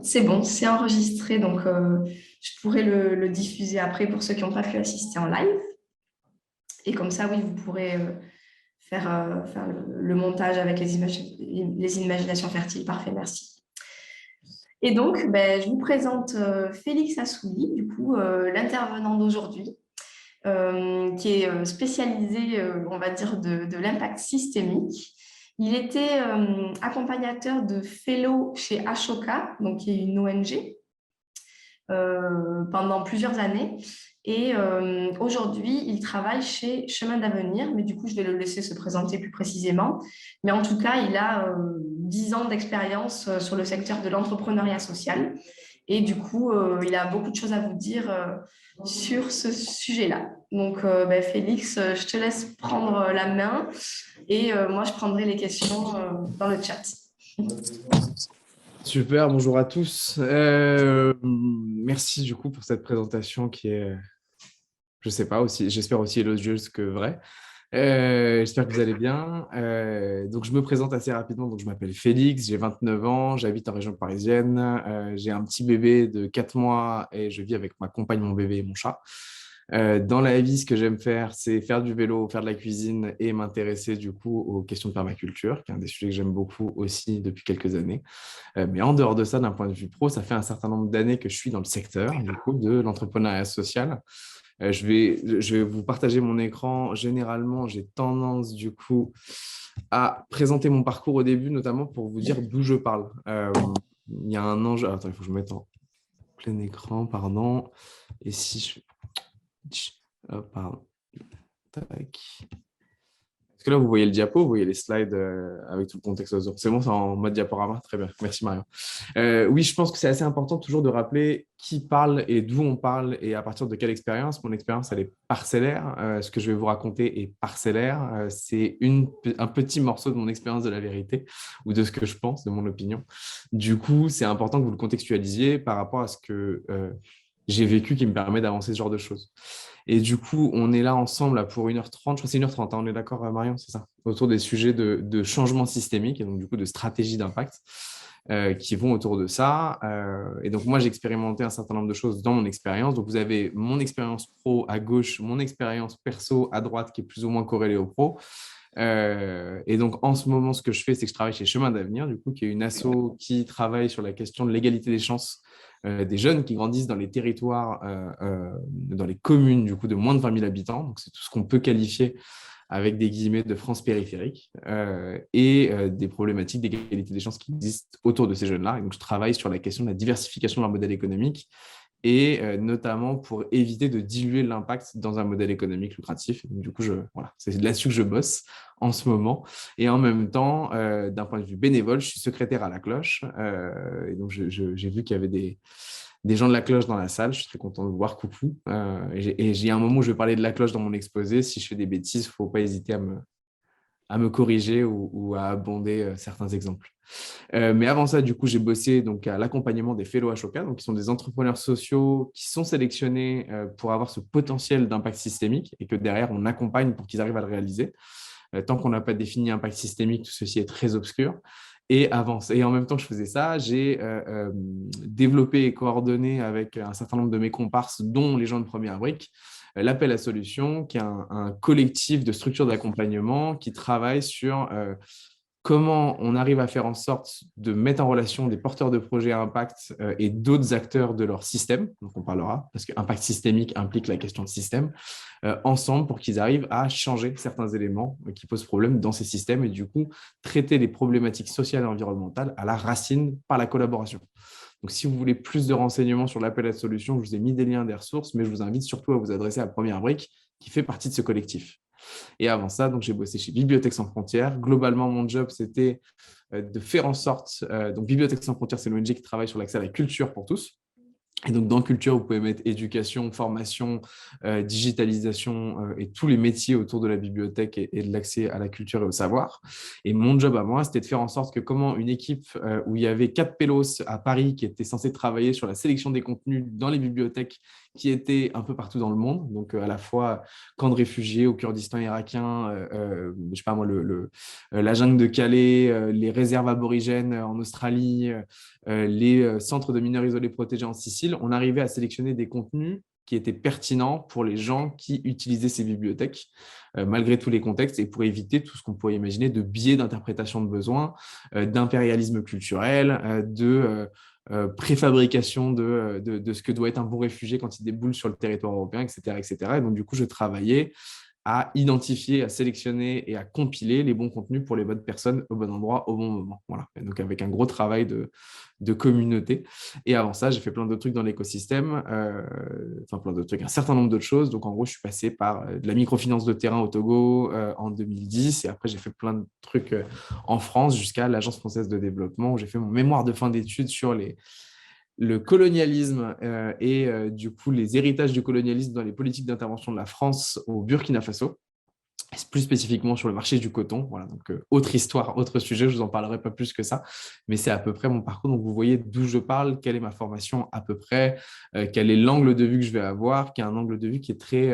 C'est bon, c'est enregistré, donc je pourrai le diffuser après pour ceux qui n'ont pas pu assister en live. Et comme ça, oui, vous pourrez faire le montage avec les imaginations fertiles. Parfait, merci. Et donc, je vous présente Félix Assouli, du coup, l'intervenant d'aujourd'hui, qui est spécialisé, on va dire, de l'impact systémique. Il était accompagnateur de fellow chez Ashoka, donc qui est une ONG, pendant plusieurs années. Et aujourd'hui, il travaille chez Chemin d'Avenir, mais du coup, je vais le laisser se présenter plus précisément. Mais en tout cas, il a 10 ans d'expérience sur le secteur de l'entrepreneuriat social. Et du coup, il a beaucoup de choses à vous dire sur ce sujet-là. Donc, Félix, je te laisse prendre la main et moi, je prendrai les questions dans le chat. Super, bonjour à tous. Merci du coup pour cette présentation qui est, je sais pas, aussi, j'espère aussi élogieuse que vraie. J'espère que vous allez bien. Donc, je me présente assez rapidement. Donc, je m'appelle Félix, j'ai 29 ans, j'habite en région parisienne. J'ai un petit bébé de 4 mois et je vis avec ma compagne, mon bébé et mon chat. Dans la vie, ce que j'aime faire, c'est faire du vélo, faire de la cuisine et m'intéresser du coup aux questions de permaculture, qui est un des sujets que j'aime beaucoup aussi depuis quelques années. Mais en dehors de ça, d'un point de vue pro, ça fait un certain nombre d'années que je suis dans le secteur du coup, de l'entrepreneuriat social. Je vais vous partager mon écran. Généralement, j'ai tendance du coup à présenter mon parcours au début, notamment pour vous dire d'où je parle. Il y a un enjeu. Attends, il faut que je me mette en plein écran, pardon. Et si je... Hop, pardon. Tac. Est-ce que là, vous voyez le diapo, vous voyez les slides avec tout le contexte autour? C'est bon, c'est en mode diaporama? Très bien, merci Marion. Oui, je pense que c'est assez important toujours de rappeler qui parle et d'où on parle et à partir de quelle expérience. Mon expérience, elle est parcellaire. Ce que je vais vous raconter est parcellaire. C'est un petit morceau de mon expérience de la vérité ou de ce que je pense, de mon opinion. Du coup, c'est important que vous le contextualisiez par rapport à ce que j'ai vécu qui me permet d'avancer ce genre de choses. Et du coup, on est là ensemble là, pour 1h30, je crois que c'est 1h30, hein, on est d'accord Marion, c'est ça, autour des sujets de changement systémique et donc du coup de stratégie d'impact qui vont autour de ça. Et donc moi, j'ai expérimenté un certain nombre de choses dans mon expérience. Donc vous avez mon expérience pro à gauche, mon expérience perso à droite qui est plus ou moins corrélée au pro. Et donc, en ce moment, ce que je fais, c'est que je travaille chez Chemin d'Avenir, du coup, qui est une asso qui travaille sur la question de l'égalité des chances des jeunes qui grandissent dans les territoires, dans les communes, du coup, de moins de 20 000 habitants. Donc, c'est tout ce qu'on peut qualifier avec des guillemets de France périphérique et des problématiques d'égalité des chances qui existent autour de ces jeunes-là. Et donc, je travaille sur la question de la diversification de leur modèle économique et notamment pour éviter de diluer l'impact dans un modèle économique lucratif. Donc, du coup, voilà, c'est là-dessus que je bosse en ce moment. Et en même temps, d'un point de vue bénévole, je suis secrétaire à la cloche. Et donc, j'ai vu qu'il y avait des gens de la cloche dans la salle. Je suis très content de vous voir. Coucou. Et j'ai un moment où je vais parler de la cloche dans mon exposé. Si je fais des bêtises, il ne faut pas hésiter à me corriger ou à abonder certains exemples. Mais avant ça, du coup, j'ai bossé donc, à l'accompagnement des fellows Ashoka, donc, qui sont des entrepreneurs sociaux qui sont sélectionnés pour avoir ce potentiel d'impact systémique et que derrière, on accompagne pour qu'ils arrivent à le réaliser. Tant qu'on n'a pas défini impact systémique, tout ceci est très obscur. Et en même temps que je faisais ça, j'ai développé et coordonné avec un certain nombre de mes comparses, dont les gens de Première Brique, l'Appel à Solutions, qui est un collectif de structures d'accompagnement qui travaille sur comment on arrive à faire en sorte de mettre en relation des porteurs de projets à impact et d'autres acteurs de leur système, donc on parlera, parce que impact systémique implique la question de système, ensemble pour qu'ils arrivent à changer certains éléments qui posent problème dans ces systèmes et du coup traiter les problématiques sociales et environnementales à la racine par la collaboration. Donc, si vous voulez plus de renseignements sur l'appel à solutions, je vous ai mis des liens des ressources, mais je vous invite surtout à vous adresser à Première Brique qui fait partie de ce collectif. Et avant ça, donc j'ai bossé chez Bibliothèques sans frontières. Globalement, mon job, c'était de faire en sorte… donc, Bibliothèques sans frontières, c'est l'ONG qui travaille sur l'accès à la culture pour tous. Et donc, dans culture, vous pouvez mettre éducation, formation, digitalisation et tous les métiers autour de la bibliothèque et de l'accès à la culture et au savoir. Et mon job à moi, c'était de faire en sorte que comment une équipe où il y avait 4 pélos à Paris qui étaient censés travailler sur la sélection des contenus dans les bibliothèques qui étaient un peu partout dans le monde, donc à la fois camps de réfugiés au Kurdistan irakien, je sais pas moi, la jungle de Calais, les réserves aborigènes en Australie, les centres de mineurs isolés protégés en Sicile, on arrivait à sélectionner des contenus qui étaient pertinents pour les gens qui utilisaient ces bibliothèques, malgré tous les contextes, et pour éviter tout ce qu'on pourrait imaginer de biais d'interprétation de besoins, d'impérialisme culturel, de préfabrication de ce que doit être un bon réfugié quand il déboule sur le territoire européen, etc., etc. Et donc, du coup, je travaillais à identifier, à sélectionner et à compiler les bons contenus pour les bonnes personnes au bon endroit, au bon moment. Voilà. Et donc, avec un gros travail de communauté. Et avant ça, j'ai fait plein d'autres trucs dans l'écosystème, enfin plein d'autres trucs, un certain nombre d'autres choses. Donc, en gros, je suis passé par de la microfinance de terrain au Togo en 2010. Et après, j'ai fait plein de trucs en France jusqu'à l'Agence française de développement où j'ai fait mon mémoire de fin d'études sur le colonialisme et du coup les héritages du colonialisme dans les politiques d'intervention de la France au Burkina Faso, et plus spécifiquement sur le marché du coton. Voilà, donc autre histoire, autre sujet, je ne vous en parlerai pas plus que ça, mais c'est à peu près mon parcours. Donc vous voyez d'où je parle, quelle est ma formation à peu près, quel est l'angle de vue que je vais avoir, qui est un angle de vue qui est très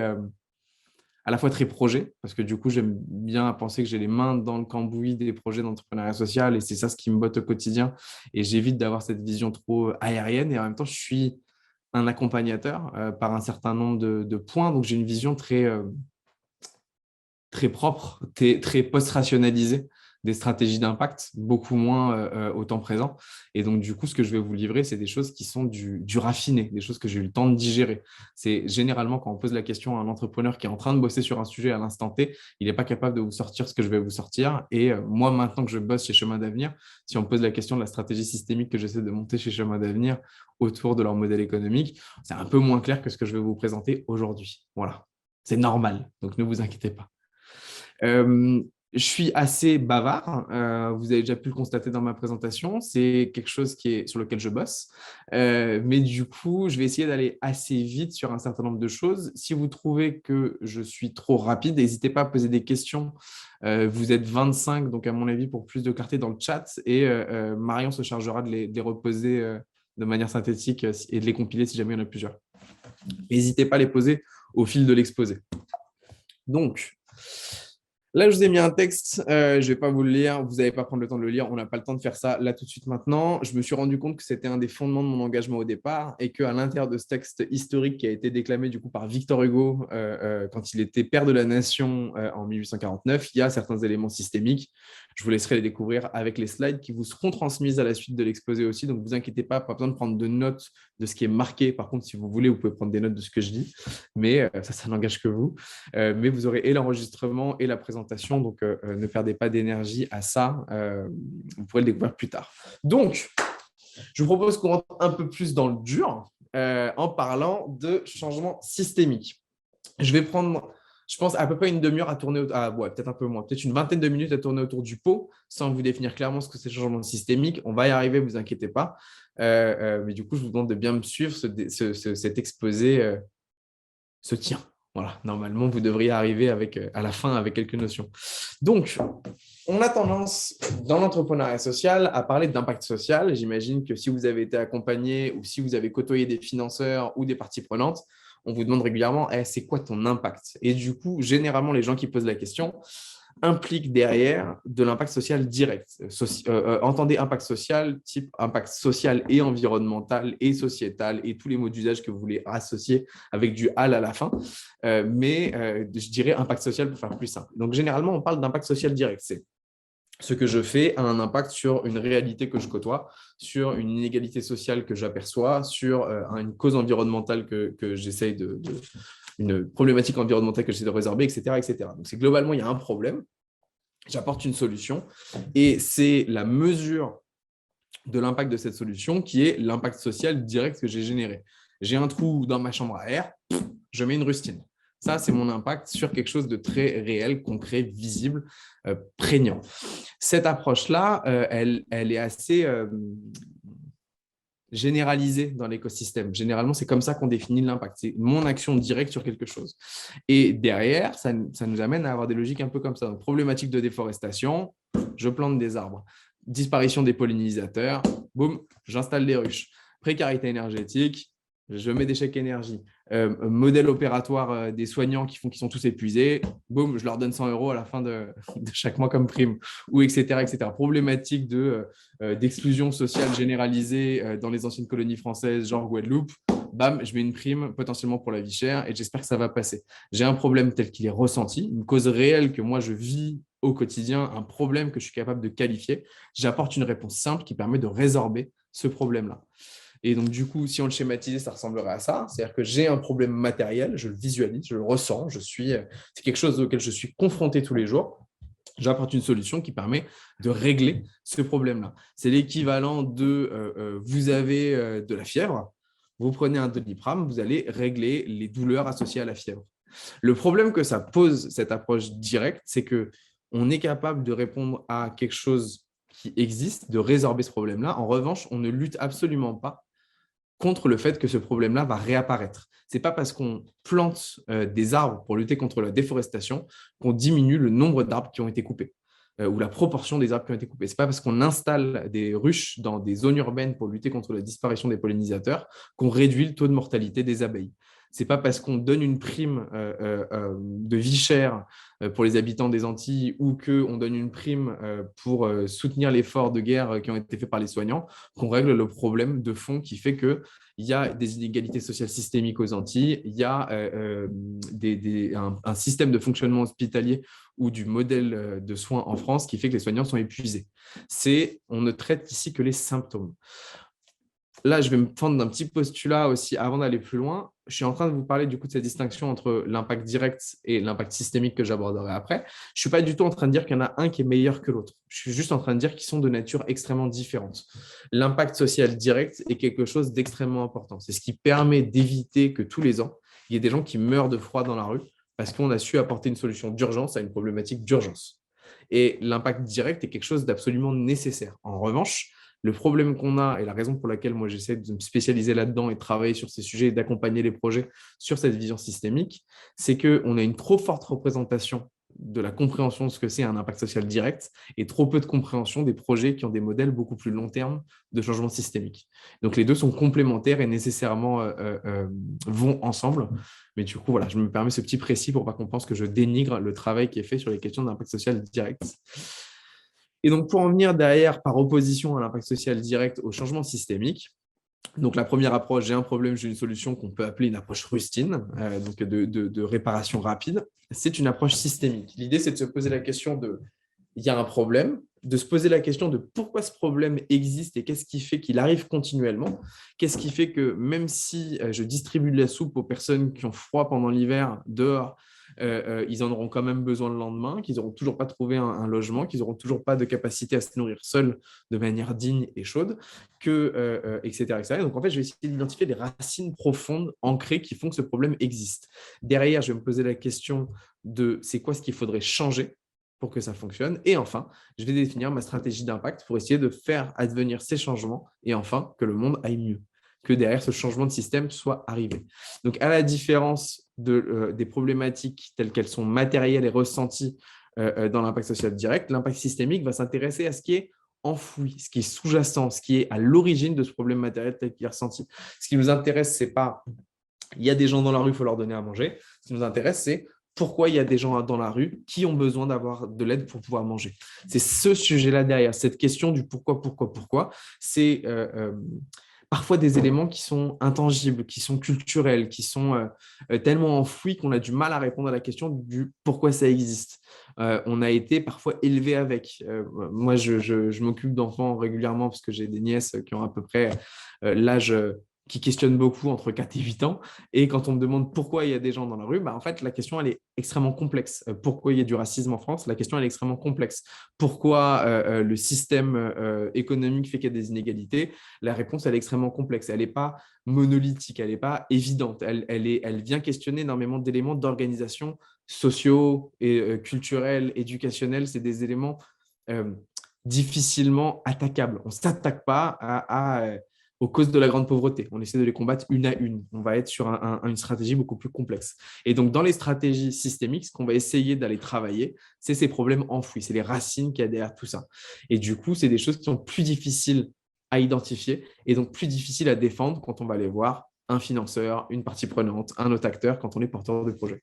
à la fois très projet, parce que du coup, j'aime bien penser que j'ai les mains dans le cambouis des projets d'entrepreneuriat social et c'est ça ce qui me botte au quotidien. Et j'évite d'avoir cette vision trop aérienne et en même temps, je suis un accompagnateur par un certain nombre de points. Donc, j'ai une vision très propre, très post-rationalisée des stratégies d'impact, beaucoup moins au temps présent. Et donc, du coup, ce que je vais vous livrer, c'est des choses qui sont du raffiné, des choses que j'ai eu le temps de digérer. C'est généralement quand on pose la question à un entrepreneur qui est en train de bosser sur un sujet à l'instant T, il n'est pas capable de vous sortir ce que je vais vous sortir. Et moi, maintenant que je bosse chez Chemin d'Avenir, si on me pose la question de la stratégie systémique que j'essaie de monter chez Chemin d'Avenir autour de leur modèle économique, c'est un peu moins clair que ce que je vais vous présenter aujourd'hui. Voilà, c'est normal, donc ne vous inquiétez pas. Je suis assez bavard, vous avez déjà pu le constater dans ma présentation, c'est quelque chose sur lequel je bosse, mais du coup, je vais essayer d'aller assez vite sur un certain nombre de choses. Si vous trouvez que je suis trop rapide, n'hésitez pas à poser des questions. Vous êtes 25, donc à mon avis, pour plus de clarté dans le chat, et Marion se chargera de les reposer de manière synthétique et de les compiler si jamais il y en a plusieurs. N'hésitez pas à les poser au fil de l'exposé. Donc, là, je vous ai mis un texte, je ne vais pas vous le lire, vous n'allez pas prendre le temps de le lire, on n'a pas le temps de faire ça là tout de suite maintenant. Je me suis rendu compte que c'était un des fondements de mon engagement au départ et qu'à l'intérieur de ce texte historique qui a été déclamé du coup par Victor Hugo quand il était père de la nation en 1849, il y a certains éléments systémiques. Je vous laisserai les découvrir avec les slides qui vous seront transmises à la suite de l'exposé aussi. Donc, ne vous inquiétez pas besoin de prendre de notes de ce qui est marqué. Par contre, si vous voulez, vous pouvez prendre des notes de ce que je dis, mais ça n'engage que vous. Mais vous aurez et l'enregistrement et la présentation, donc ne perdez pas d'énergie à ça. Vous pourrez le découvrir plus tard. Donc, je vous propose qu'on rentre un peu plus dans le dur en parlant de changement systémique. Je vais prendre, je pense, à peu près une demi-heure à tourner, ouais, peut-être un peu moins, peut-être une vingtaine de minutes à tourner autour du pot, sans vous définir clairement ce que c'est le changement systémique. On va y arriver, ne vous inquiétez pas. Mais du coup, je vous demande de bien me suivre. Cet exposé se tient. Voilà, normalement, vous devriez arriver à la fin avec quelques notions. Donc, on a tendance, dans l'entrepreneuriat social, à parler d'impact social. J'imagine que si vous avez été accompagné ou si vous avez côtoyé des financeurs ou des parties prenantes, on vous demande régulièrement c'est quoi ton impact? Et du coup, généralement, les gens qui posent la question impliquent derrière de l'impact social direct. Entendez impact social, type impact social et environnemental et sociétal et tous les mots d'usage que vous voulez associer avec du HAL à la fin. Mais je dirais impact social pour faire plus simple. Donc, généralement, on parle d'impact social direct. C'est ce que je fais a un impact sur une réalité que je côtoie, sur une inégalité sociale que j'aperçois, sur une cause environnementale que j'essaye une problématique environnementale que j'essaie de résorber, etc., etc. Donc, c'est globalement, il y a un problème, j'apporte une solution et c'est la mesure de l'impact de cette solution qui est l'impact social direct que j'ai généré. J'ai un trou dans ma chambre à air, je mets une rustine. Ça, c'est mon impact sur quelque chose de très réel, concret, visible, prégnant. Cette approche-là, elle est assez généralisé dans l'écosystème. Généralement, c'est comme ça qu'on définit l'impact. C'est mon action directe sur quelque chose. Et derrière, ça nous amène à avoir des logiques un peu comme ça. Donc, problématique de déforestation, je plante des arbres. Disparition des pollinisateurs, boum, j'installe des ruches. Précarité énergétique, je mets des chèques énergie. Modèle opératoire des soignants qui sont tous épuisés, boum, je leur donne 100 € à la fin de chaque mois comme prime, ou etc. etc. Problématique d'exclusion sociale généralisée dans les anciennes colonies françaises, genre Guadeloupe, bam, je mets une prime potentiellement pour la vie chère et j'espère que ça va passer. J'ai un problème tel qu'il est ressenti, une cause réelle que moi je vis au quotidien, un problème que je suis capable de qualifier, j'apporte une réponse simple qui permet de résorber ce problème-là. Et donc, du coup, si on le schématisait, ça ressemblerait à ça. C'est-à-dire que j'ai un problème matériel, je le visualise, je le ressens, c'est quelque chose auquel je suis confronté tous les jours. J'apporte une solution qui permet de régler ce problème-là. C'est l'équivalent de vous avez de la fièvre, vous prenez un Doliprane, vous allez régler les douleurs associées à la fièvre. Le problème que ça pose, cette approche directe, c'est qu'on est capable de répondre à quelque chose qui existe, de résorber ce problème-là. En revanche, on ne lutte absolument pas contre le fait que ce problème-là va réapparaître. Ce n'est pas parce qu'on plante des arbres pour lutter contre la déforestation qu'on diminue le nombre d'arbres qui ont été coupés ou la proportion des arbres qui ont été coupés. Ce n'est pas parce qu'on installe des ruches dans des zones urbaines pour lutter contre la disparition des pollinisateurs qu'on réduit le taux de mortalité des abeilles. Ce n'est pas parce qu'on donne une prime de vie chère pour les habitants des Antilles ou qu'on donne une prime pour soutenir l'effort de guerre qui ont été faits par les soignants qu'on règle le problème de fond qui fait qu'il y a des inégalités sociales systémiques aux Antilles, il y a un système de fonctionnement hospitalier ou du modèle de soins en France qui fait que les soignants sont épuisés. On ne traite ici que les symptômes. Là, je vais me fendre d'un petit postulat aussi avant d'aller plus loin. Je suis en train de vous parler du coup de cette distinction entre l'impact direct et l'impact systémique que j'aborderai après. Je ne suis pas du tout en train de dire qu'il y en a un qui est meilleur que l'autre. Je suis juste en train de dire qu'ils sont de nature extrêmement différente. L'impact social direct est quelque chose d'extrêmement important. C'est ce qui permet d'éviter que tous les ans, il y ait des gens qui meurent de froid dans la rue parce qu'on a su apporter une solution d'urgence à une problématique d'urgence. Et l'impact direct est quelque chose d'absolument nécessaire. En revanche, le problème qu'on a et la raison pour laquelle moi j'essaie de me spécialiser là-dedans et de travailler sur ces sujets et d'accompagner les projets sur cette vision systémique, c'est qu'on a une trop forte représentation de la compréhension de ce que c'est un impact social direct et trop peu de compréhension des projets qui ont des modèles beaucoup plus long terme de changement systémique. Donc les deux sont complémentaires et nécessairement vont ensemble. Mais du coup, voilà, je me permets ce petit précis pour pas qu'on pense que je dénigre le travail qui est fait sur les questions d'impact social direct. Et donc, pour en venir derrière, par opposition à l'impact social direct, au changement systémique, donc la première approche, j'ai un problème, j'ai une solution qu'on peut appeler une approche rustine, donc de réparation rapide, c'est une approche systémique. L'idée, c'est de se poser la question il y a un problème, de se poser la question de pourquoi ce problème existe et qu'est-ce qui fait qu'il arrive continuellement, qu'est-ce qui fait que même si je distribue de la soupe aux personnes qui ont froid pendant l'hiver dehors, ils en auront quand même besoin le lendemain, qu'ils n'auront toujours pas trouvé un logement, qu'ils n'auront toujours pas de capacité à se nourrir seuls de manière digne et chaude, etc., etc. Donc, en fait, je vais essayer d'identifier les racines profondes, ancrées, qui font que ce problème existe. Derrière, je vais me poser la question de c'est quoi ce qu'il faudrait changer pour que ça fonctionne. Et enfin, je vais définir ma stratégie d'impact pour essayer de faire advenir ces changements et enfin que le monde aille mieux, que derrière ce changement de système soit arrivé. Donc, à la différence des problématiques telles qu'elles sont matérielles et ressenties dans l'impact social direct, l'impact systémique va s'intéresser à ce qui est enfoui, ce qui est sous-jacent, ce qui est à l'origine de ce problème matériel tel qu'il est ressenti. Ce qui nous intéresse, ce n'est pas il y a des gens dans la rue, il faut leur donner à manger. Ce qui nous intéresse, c'est pourquoi il y a des gens dans la rue qui ont besoin d'avoir de l'aide pour pouvoir manger. C'est ce sujet-là derrière, cette question du pourquoi. C'est parfois des éléments qui sont intangibles, qui sont culturels, qui sont tellement enfouis qu'on a du mal à répondre à la question du pourquoi ça existe. On a été parfois élevé avec. Moi, je m'occupe d'enfants régulièrement parce que j'ai des nièces qui ont à peu près l'âge qui questionnent beaucoup entre 4 et 8 ans. Et quand on me demande pourquoi il y a des gens dans la rue, en fait, la question, elle est extrêmement complexe. Pourquoi il y a du racisme en France? La question, elle est extrêmement complexe. Pourquoi le système économique fait qu'il y a des inégalités? La réponse, elle est extrêmement complexe. Elle n'est pas monolithique, elle n'est pas évidente. Elle vient questionner énormément d'éléments d'organisation sociaux et culturels, éducationnels. C'est des éléments difficilement attaquables. On ne s'attaque pas aux causes de la grande pauvreté. On essaie de les combattre une à une. On va être sur une stratégie beaucoup plus complexe. Et donc, dans les stratégies systémiques, ce qu'on va essayer d'aller travailler, c'est ces problèmes enfouis, c'est les racines qu'il y a derrière tout ça. Et du coup, c'est des choses qui sont plus difficiles à identifier et donc plus difficiles à défendre quand on va aller voir un financeur, une partie prenante, un autre acteur quand on est porteur de projet.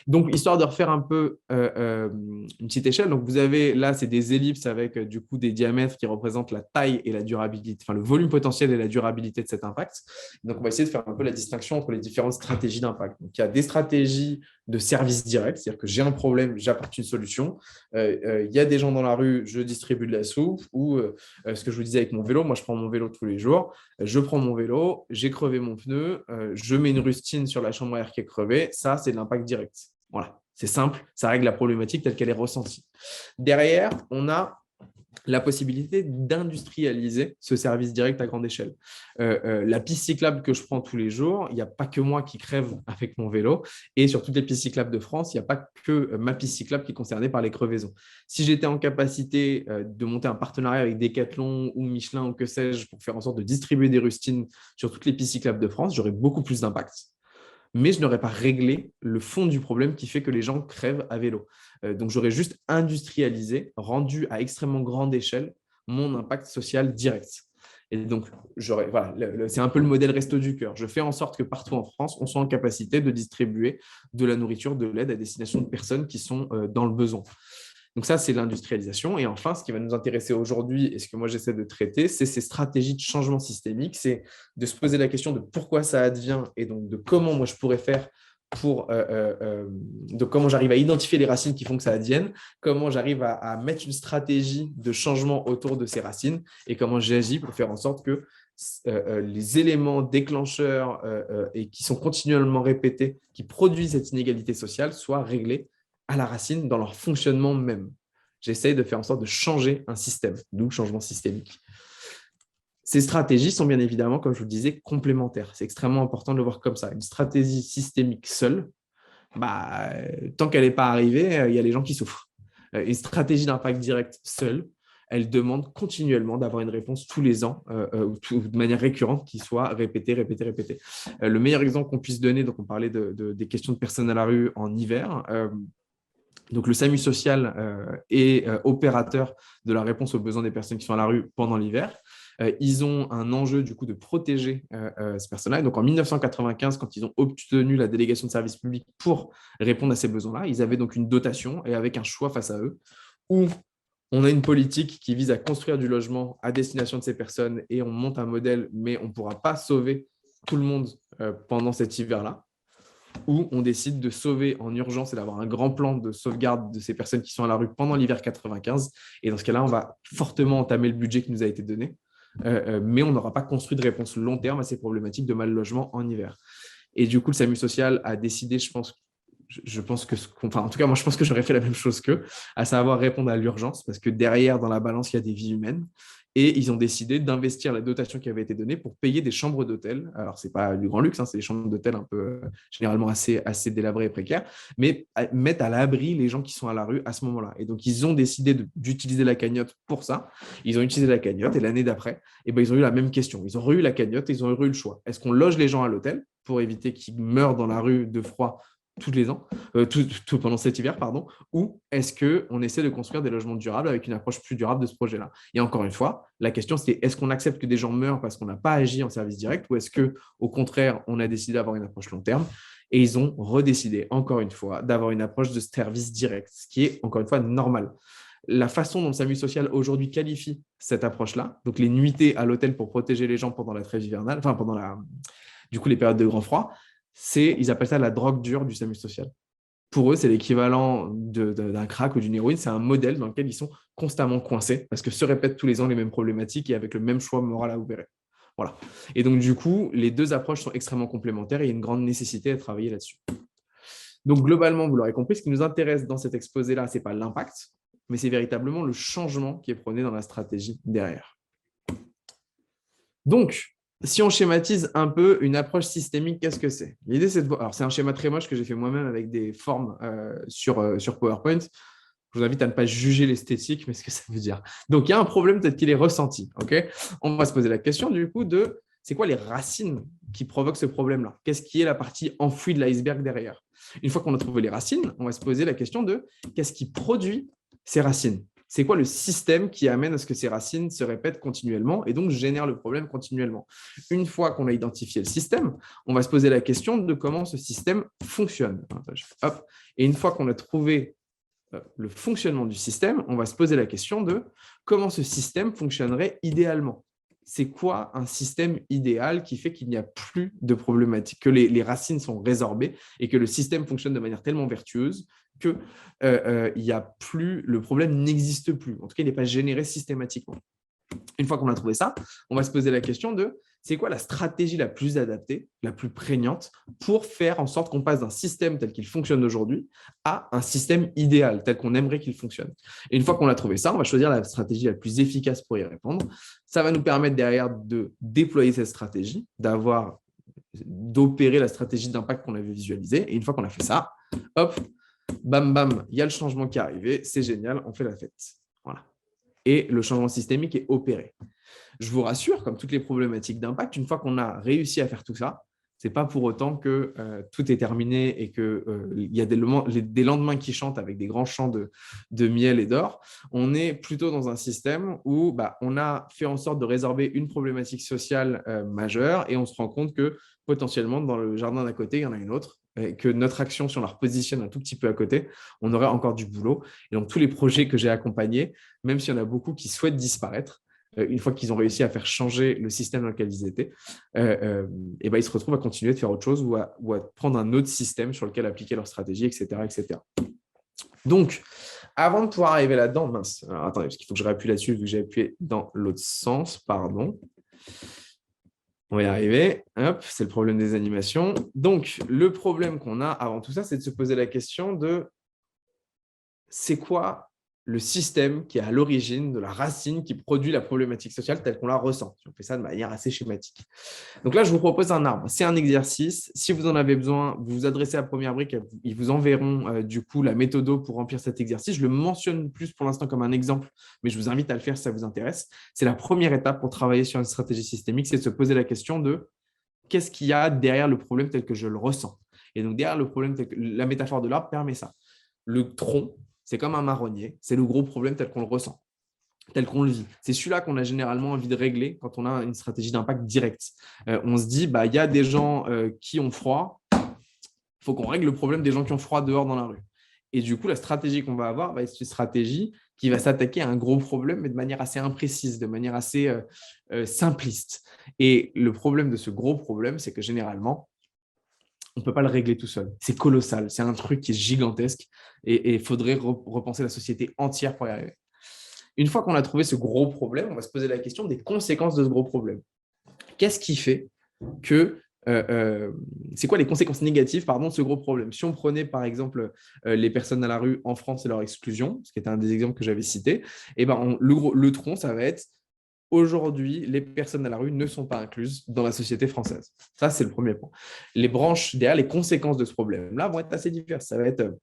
Donc, histoire de refaire un peu une petite échelle, donc vous avez là, c'est des ellipses avec du coup des diamètres qui représentent la taille et la durabilité, enfin le volume potentiel et la durabilité de cet impact. Donc, on va essayer de faire un peu la distinction entre les différentes stratégies d'impact. Donc, il y a des stratégies de service direct, c'est-à-dire que j'ai un problème, j'apporte une solution. Il y a des gens dans la rue, je distribue de la soupe ou ce que je vous disais avec mon vélo, moi je prends mon vélo tous les jours, je prends mon vélo, j'ai crevé mon pneu, je mets une rustine sur la chambre à air qui est crevée, ça c'est de l'impact direct. Voilà, c'est simple, ça règle la problématique telle qu'elle est ressentie. Derrière, on a la possibilité d'industrialiser ce service direct à grande échelle. La piste cyclable que je prends tous les jours, il n'y a pas que moi qui crève avec mon vélo. Et sur toutes les pistes cyclables de France, il n'y a pas que ma piste cyclable qui est concernée par les crevaisons. Si j'étais en capacité de monter un partenariat avec Decathlon ou Michelin ou que sais-je pour faire en sorte de distribuer des rustines sur toutes les pistes cyclables de France, j'aurais beaucoup plus d'impact. Mais je n'aurais pas réglé le fond du problème qui fait que les gens crèvent à vélo. Donc, j'aurais juste industrialisé, rendu à extrêmement grande échelle mon impact social direct. Et donc, voilà, c'est un peu le modèle Resto du Cœur. Je fais en sorte que partout en France, on soit en capacité de distribuer de la nourriture, de l'aide à destination de personnes qui sont dans le besoin. Donc ça, c'est l'industrialisation. Et enfin, ce qui va nous intéresser aujourd'hui et ce que moi j'essaie de traiter, c'est ces stratégies de changement systémique, c'est de se poser la question de pourquoi ça advient et donc de comment moi je pourrais faire de comment j'arrive à identifier les racines qui font que ça advienne, comment j'arrive à mettre une stratégie de changement autour de ces racines et comment j'agis pour faire en sorte que les éléments déclencheurs et qui sont continuellement répétés, qui produisent cette inégalité sociale, soient réglés à la racine dans leur fonctionnement même. J'essaye de faire en sorte de changer un système, d'où le changement systémique. Ces stratégies sont bien évidemment, comme je vous le disais, complémentaires. C'est extrêmement important de le voir comme ça. Une stratégie systémique seule, tant qu'elle n'est pas arrivée, il y a les gens qui souffrent. Une stratégie d'impact direct seule, elle demande continuellement d'avoir une réponse tous les ans, de manière récurrente, qui soit répétée. Le meilleur exemple qu'on puisse donner, donc on parlait des questions de personnes à la rue en hiver. Donc, le SAMU social est opérateur de la réponse aux besoins des personnes qui sont à la rue pendant l'hiver. Ils ont un enjeu du coup de protéger ces personnes-là. Donc, en 1995, quand ils ont obtenu la délégation de service public pour répondre à ces besoins-là, ils avaient donc une dotation et avec un choix face à eux où on a une politique qui vise à construire du logement à destination de ces personnes et on monte un modèle, mais on ne pourra pas sauver tout le monde pendant cet hiver-là, où on décide de sauver en urgence et d'avoir un grand plan de sauvegarde de ces personnes qui sont à la rue pendant l'hiver 95. Et dans ce cas-là, on va fortement entamer le budget qui nous a été donné, mais on n'aura pas construit de réponse long terme à ces problématiques de mal logement en hiver. Et du coup, le SAMU social a décidé, je pense que, enfin, en tout cas, moi, je pense que j'aurais fait la même chose qu'eux, à savoir répondre à l'urgence, parce que derrière, dans la balance, il y a des vies humaines. Et ils ont décidé d'investir la dotation qui avait été donnée pour payer des chambres d'hôtel. Alors, ce n'est pas du grand luxe, hein, c'est des chambres d'hôtel un peu généralement assez délabrées et précaires, mais mettre à l'abri les gens qui sont à la rue à ce moment-là. Et donc, ils ont décidé d'utiliser la cagnotte pour ça. Ils ont utilisé la cagnotte et l'année d'après, ils ont eu la même question. Ils ont eu la cagnotte et ils ont eu le choix. Est-ce qu'on loge les gens à l'hôtel pour éviter qu'ils meurent dans la rue de froid tous les ans, pendant cet hiver, pardon, ou est-ce qu'on essaie de construire des logements durables avec une approche plus durable de ce projet-là? Et encore une fois, la question, c'est est-ce qu'on accepte que des gens meurent parce qu'on n'a pas agi en service direct ou est-ce qu'au contraire, on a décidé d'avoir une approche long terme? Et ils ont redécidé, encore une fois, d'avoir une approche de service direct, ce qui est, encore une fois, normal. La façon dont le SAMU social aujourd'hui qualifie cette approche-là, donc les nuitées à l'hôtel pour protéger les gens pendant la trêve hivernale, enfin pendant les périodes de grand froid, ils appellent ça la drogue dure du SAMU social. Pour eux, c'est l'équivalent d'un crack ou d'une héroïne. C'est un modèle dans lequel ils sont constamment coincés parce que se répètent tous les ans les mêmes problématiques et avec le même choix moral à opérer. Voilà. Et donc, du coup, les deux approches sont extrêmement complémentaires et il y a une grande nécessité à travailler là-dessus. Donc, globalement, vous l'aurez compris, ce qui nous intéresse dans cet exposé-là, ce n'est pas l'impact, mais c'est véritablement le changement qui est prôné dans la stratégie derrière. Donc, si on schématise un peu une approche systémique, qu'est-ce que c'est? L'idée, c'est de voir. Alors, c'est un schéma très moche que j'ai fait moi-même avec des formes sur PowerPoint. Je vous invite à ne pas juger l'esthétique, mais ce que ça veut dire. Donc, il y a un problème peut-être qu'il est ressenti. Okay, on va se poser la question du coup de c'est quoi les racines qui provoquent ce problème-là? Qu'est-ce qui est la partie enfouie de l'iceberg derrière? Une fois qu'on a trouvé les racines, on va se poser la question de qu'est-ce qui produit ces racines? C'est quoi le système qui amène à ce que ces racines se répètent continuellement et donc génèrent le problème continuellement? Une fois qu'on a identifié le système, on va se poser la question de comment ce système fonctionne. Hop. Et une fois qu'on a trouvé le fonctionnement du système, on va se poser la question de comment ce système fonctionnerait idéalement. C'est quoi un système idéal qui fait qu'il n'y a plus de problématiques, que les racines sont résorbées et que le système fonctionne de manière tellement vertueuse que il y a plus, le problème n'existe plus. En tout cas, il n'est pas généré systématiquement. Une fois qu'on a trouvé ça, on va se poser la question de c'est quoi la stratégie la plus adaptée, la plus prégnante pour faire en sorte qu'on passe d'un système tel qu'il fonctionne aujourd'hui à un système idéal tel qu'on aimerait qu'il fonctionne. Et une fois qu'on a trouvé ça, on va choisir la stratégie la plus efficace pour y répondre. Ça va nous permettre derrière de déployer cette stratégie, d'opérer la stratégie d'impact qu'on avait visualisée. Et une fois qu'on a fait ça, hop, bam, bam, il y a le changement qui est arrivé, c'est génial, on fait la fête. Voilà. Et le changement systémique est opéré. Je vous rassure, comme toutes les problématiques d'impact, une fois qu'on a réussi à faire tout ça, ce n'est pas pour autant que tout est terminé et qu'il y a des lendemains qui chantent avec des grands chants de miel et d'or. On est plutôt dans un système où on a fait en sorte de résorber une problématique sociale majeure et on se rend compte que potentiellement, dans le jardin d'à côté, il y en a une autre, et que notre action, si on la repositionne un tout petit peu à côté, on aurait encore du boulot. Et donc, tous les projets que j'ai accompagnés, même s'il y en a beaucoup qui souhaitent disparaître, une fois qu'ils ont réussi à faire changer le système dans lequel ils étaient, ils se retrouvent à continuer de faire autre chose ou à prendre un autre système sur lequel appliquer leur stratégie, etc. etc. Donc, avant de pouvoir arriver là-dedans, mince, alors, attendez, parce qu'il faut que je réappuie là-dessus vu que j'ai appuyé dans l'autre sens, pardon. On va y arriver. Hop, c'est le problème des animations. Donc, le problème qu'on a avant tout ça, c'est de se poser la question de c'est quoi le système qui est à l'origine de la racine qui produit la problématique sociale telle qu'on la ressent. On fait ça de manière assez schématique. Donc là, je vous propose un arbre. C'est un exercice. Si vous en avez besoin, vous vous adressez à Première Brique. Ils vous enverront du coup la méthode pour remplir cet exercice. Je le mentionne plus pour l'instant comme un exemple, mais je vous invite à le faire si ça vous intéresse. C'est la première étape pour travailler sur une stratégie systémique, c'est de se poser la question de qu'est-ce qu'il y a derrière le problème tel que je le ressens. Et donc, derrière le problème, la métaphore de l'arbre permet ça. Le tronc, c'est comme un marronnier, c'est le gros problème tel qu'on le ressent, tel qu'on le vit. C'est celui-là qu'on a généralement envie de régler quand on a une stratégie d'impact direct. On se dit, il y a des gens qui ont froid, il faut qu'on règle le problème des gens qui ont froid dehors dans la rue. Et du coup, la stratégie qu'on va avoir va être une stratégie qui va s'attaquer à un gros problème, mais de manière assez imprécise, de manière assez simpliste. Et le problème de ce gros problème, c'est que généralement, on ne peut pas le régler tout seul. C'est colossal, c'est un truc qui est gigantesque et il faudrait repenser la société entière pour y arriver. Une fois qu'on a trouvé ce gros problème, on va se poser la question des conséquences de ce gros problème. Qu'est-ce qui fait que… c'est quoi les conséquences négatives de ce gros problème? Si on prenait par exemple les personnes à la rue en France et leur exclusion, ce qui était un des exemples que j'avais cité, le tronc, ça va être aujourd'hui, les personnes à la rue ne sont pas incluses dans la société française. Ça, c'est le premier point. Les branches, derrière, les conséquences de ce problème-là vont être assez diverses. Ça va être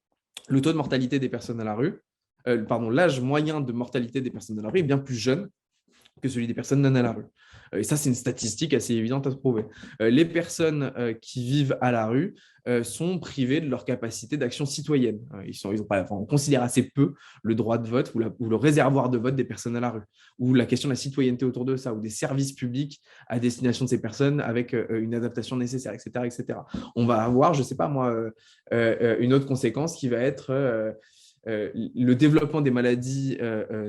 le taux de mortalité des personnes à la rue, l'âge moyen de mortalité des personnes à la rue est bien plus jeune que celui des personnes non à la rue. Et ça, c'est une statistique assez évidente à trouver. Les personnes qui vivent à la rue sont privées de leur capacité d'action citoyenne. On considère assez peu le droit de vote ou le réservoir de vote des personnes à la rue, ou la question de la citoyenneté autour de ça, ou des services publics à destination de ces personnes avec une adaptation nécessaire, etc., etc. On va avoir, je ne sais pas moi, une autre conséquence qui va être… le développement des maladies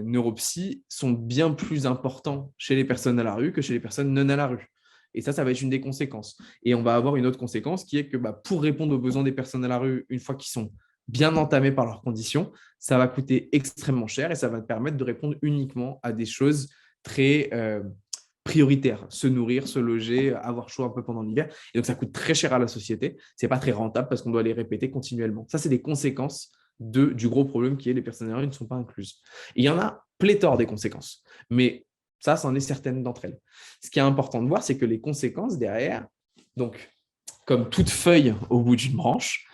neuropsy sont bien plus importants chez les personnes à la rue que chez les personnes non à la rue. Et ça va être une des conséquences. Et on va avoir une autre conséquence qui est que pour répondre aux besoins des personnes à la rue, une fois qu'ils sont bien entamés par leurs conditions, ça va coûter extrêmement cher et ça va te permettre de répondre uniquement à des choses très prioritaires. Se nourrir, se loger, avoir chaud un peu pendant l'hiver. Et donc, ça coûte très cher à la société. Ce n'est pas très rentable parce qu'on doit les répéter continuellement. Ça, c'est des conséquences du gros problème qui est les personnes à la rue ne sont pas incluses. Et il y en a pléthore des conséquences, mais ça, c'en est certaines d'entre elles. Ce qui est important de voir, c'est que les conséquences derrière, donc comme toute feuille au bout d'une branche,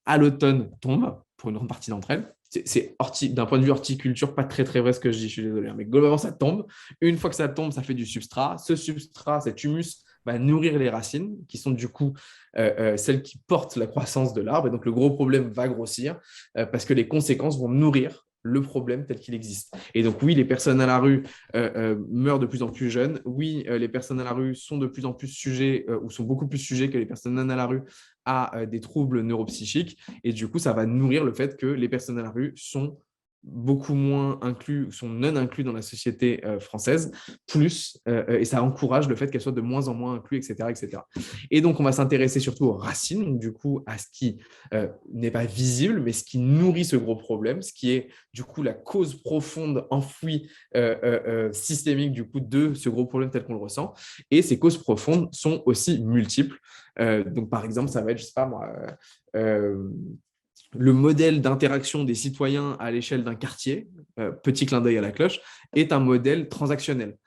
à l'automne tombent pour une grande partie d'entre elles, d'un point de vue horticulture, pas très, très vrai ce que je dis, je suis désolé. Mais globalement, ça tombe. Une fois que ça tombe, ça fait du substrat. Ce substrat, cet humus, va nourrir les racines, qui sont du coup celles qui portent la croissance de l'arbre. Et donc, le gros problème va grossir parce que les conséquences vont nourrir le problème tel qu'il existe. Et donc, oui, les personnes à la rue meurent de plus en plus jeunes. Oui, les personnes à la rue sont de plus en plus sujets ou sont beaucoup plus sujets que les personnes non à la rue à des troubles neuropsychiques. Et du coup, ça va nourrir le fait que les personnes à la rue sont beaucoup moins inclus, sont non inclus dans la société française, et ça encourage le fait qu'elles soient de moins en moins inclus, etc., etc. Et donc, on va s'intéresser surtout aux racines, donc du coup, à ce qui n'est pas visible, mais ce qui nourrit ce gros problème, ce qui est du coup la cause profonde, enfouie, systémique du coup de ce gros problème tel qu'on le ressent. Et ces causes profondes sont aussi multiples. Donc, par exemple, ça va être, je ne sais pas moi, le modèle d'interaction des citoyens à l'échelle d'un quartier, petit clin d'œil à la cloche, est un modèle transactionnel.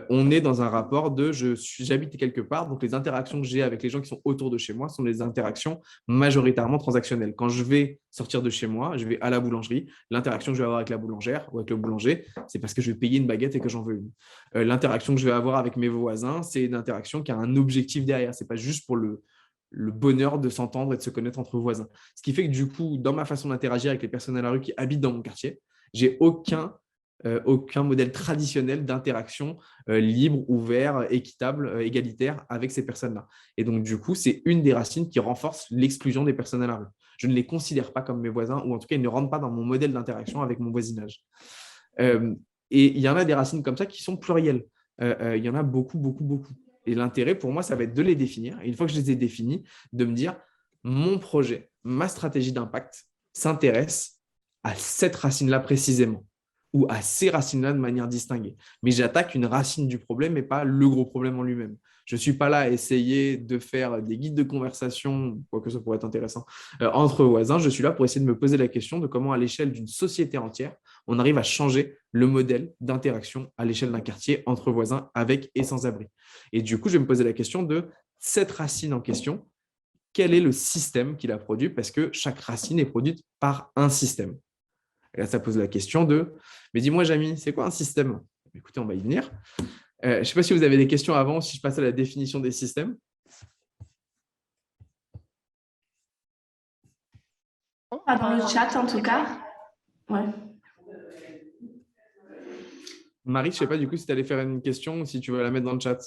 On est dans un rapport de j'habite quelque part, donc les interactions que j'ai avec les gens qui sont autour de chez moi sont des interactions majoritairement transactionnelles. Quand je vais sortir de chez moi, je vais à la boulangerie, l'interaction que je vais avoir avec la boulangère ou avec le boulanger, c'est parce que je vais payer une baguette et que j'en veux une. L'interaction que je vais avoir avec mes voisins, c'est une interaction qui a un objectif derrière. Ce n'est pas juste pour le bonheur de s'entendre et de se connaître entre voisins. Ce qui fait que du coup, dans ma façon d'interagir avec les personnes à la rue qui habitent dans mon quartier, j'ai aucun modèle traditionnel d'interaction libre, ouvert, équitable, égalitaire avec ces personnes-là. Et donc, du coup, c'est une des racines qui renforce l'exclusion des personnes à la rue. Je ne les considère pas comme mes voisins, ou en tout cas, ils ne rentrent pas dans mon modèle d'interaction avec mon voisinage. Et il y en a des racines comme ça qui sont plurielles. Il y en a beaucoup, beaucoup, beaucoup. Et l'intérêt, pour moi, ça va être de les définir. Et une fois que je les ai définis, de me dire, mon projet, ma stratégie d'impact s'intéresse à cette racine-là précisément, ou à ces racines-là de manière distinguée. Mais j'attaque une racine du problème et pas le gros problème en lui-même. Je ne suis pas là à essayer de faire des guides de conversation, quoique ça pourrait être intéressant, entre voisins. Je suis là pour essayer de me poser la question de comment, à l'échelle d'une société entière, on arrive à changer le modèle d'interaction à l'échelle d'un quartier entre voisins avec et sans abri. Et du coup, je vais me poser la question de cette racine en question, quel est le système qui la produit? Parce que chaque racine est produite par un système. Et là, ça pose la question de « Mais dis-moi, Jamy, c'est quoi un système ?» Écoutez, on va y venir. Je ne sais pas si vous avez des questions avant, si je passe à la définition des systèmes. Pas dans le chat, en tout cas. Ouais. Marie, je ne sais pas du coup si tu allais faire une question ou si tu veux la mettre dans le chat.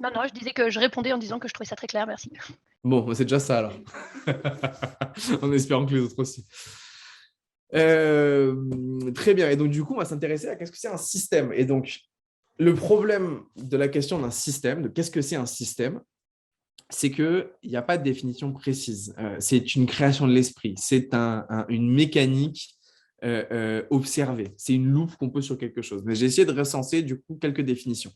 Non, je disais que je répondais en disant que je trouvais ça très clair, merci. Bon, c'est déjà ça alors. En espérant que les autres aussi. Très bien. Et donc, du coup, on va s'intéresser à qu'est-ce que c'est un système. Et donc, le problème de la question d'un système, de qu'est-ce que c'est un système, c'est qu'il n'y a pas de définition précise. C'est une création de l'esprit. C'est une mécanique observée. C'est une loupe qu'on pose sur quelque chose. Mais j'ai essayé de recenser, du coup, quelques définitions.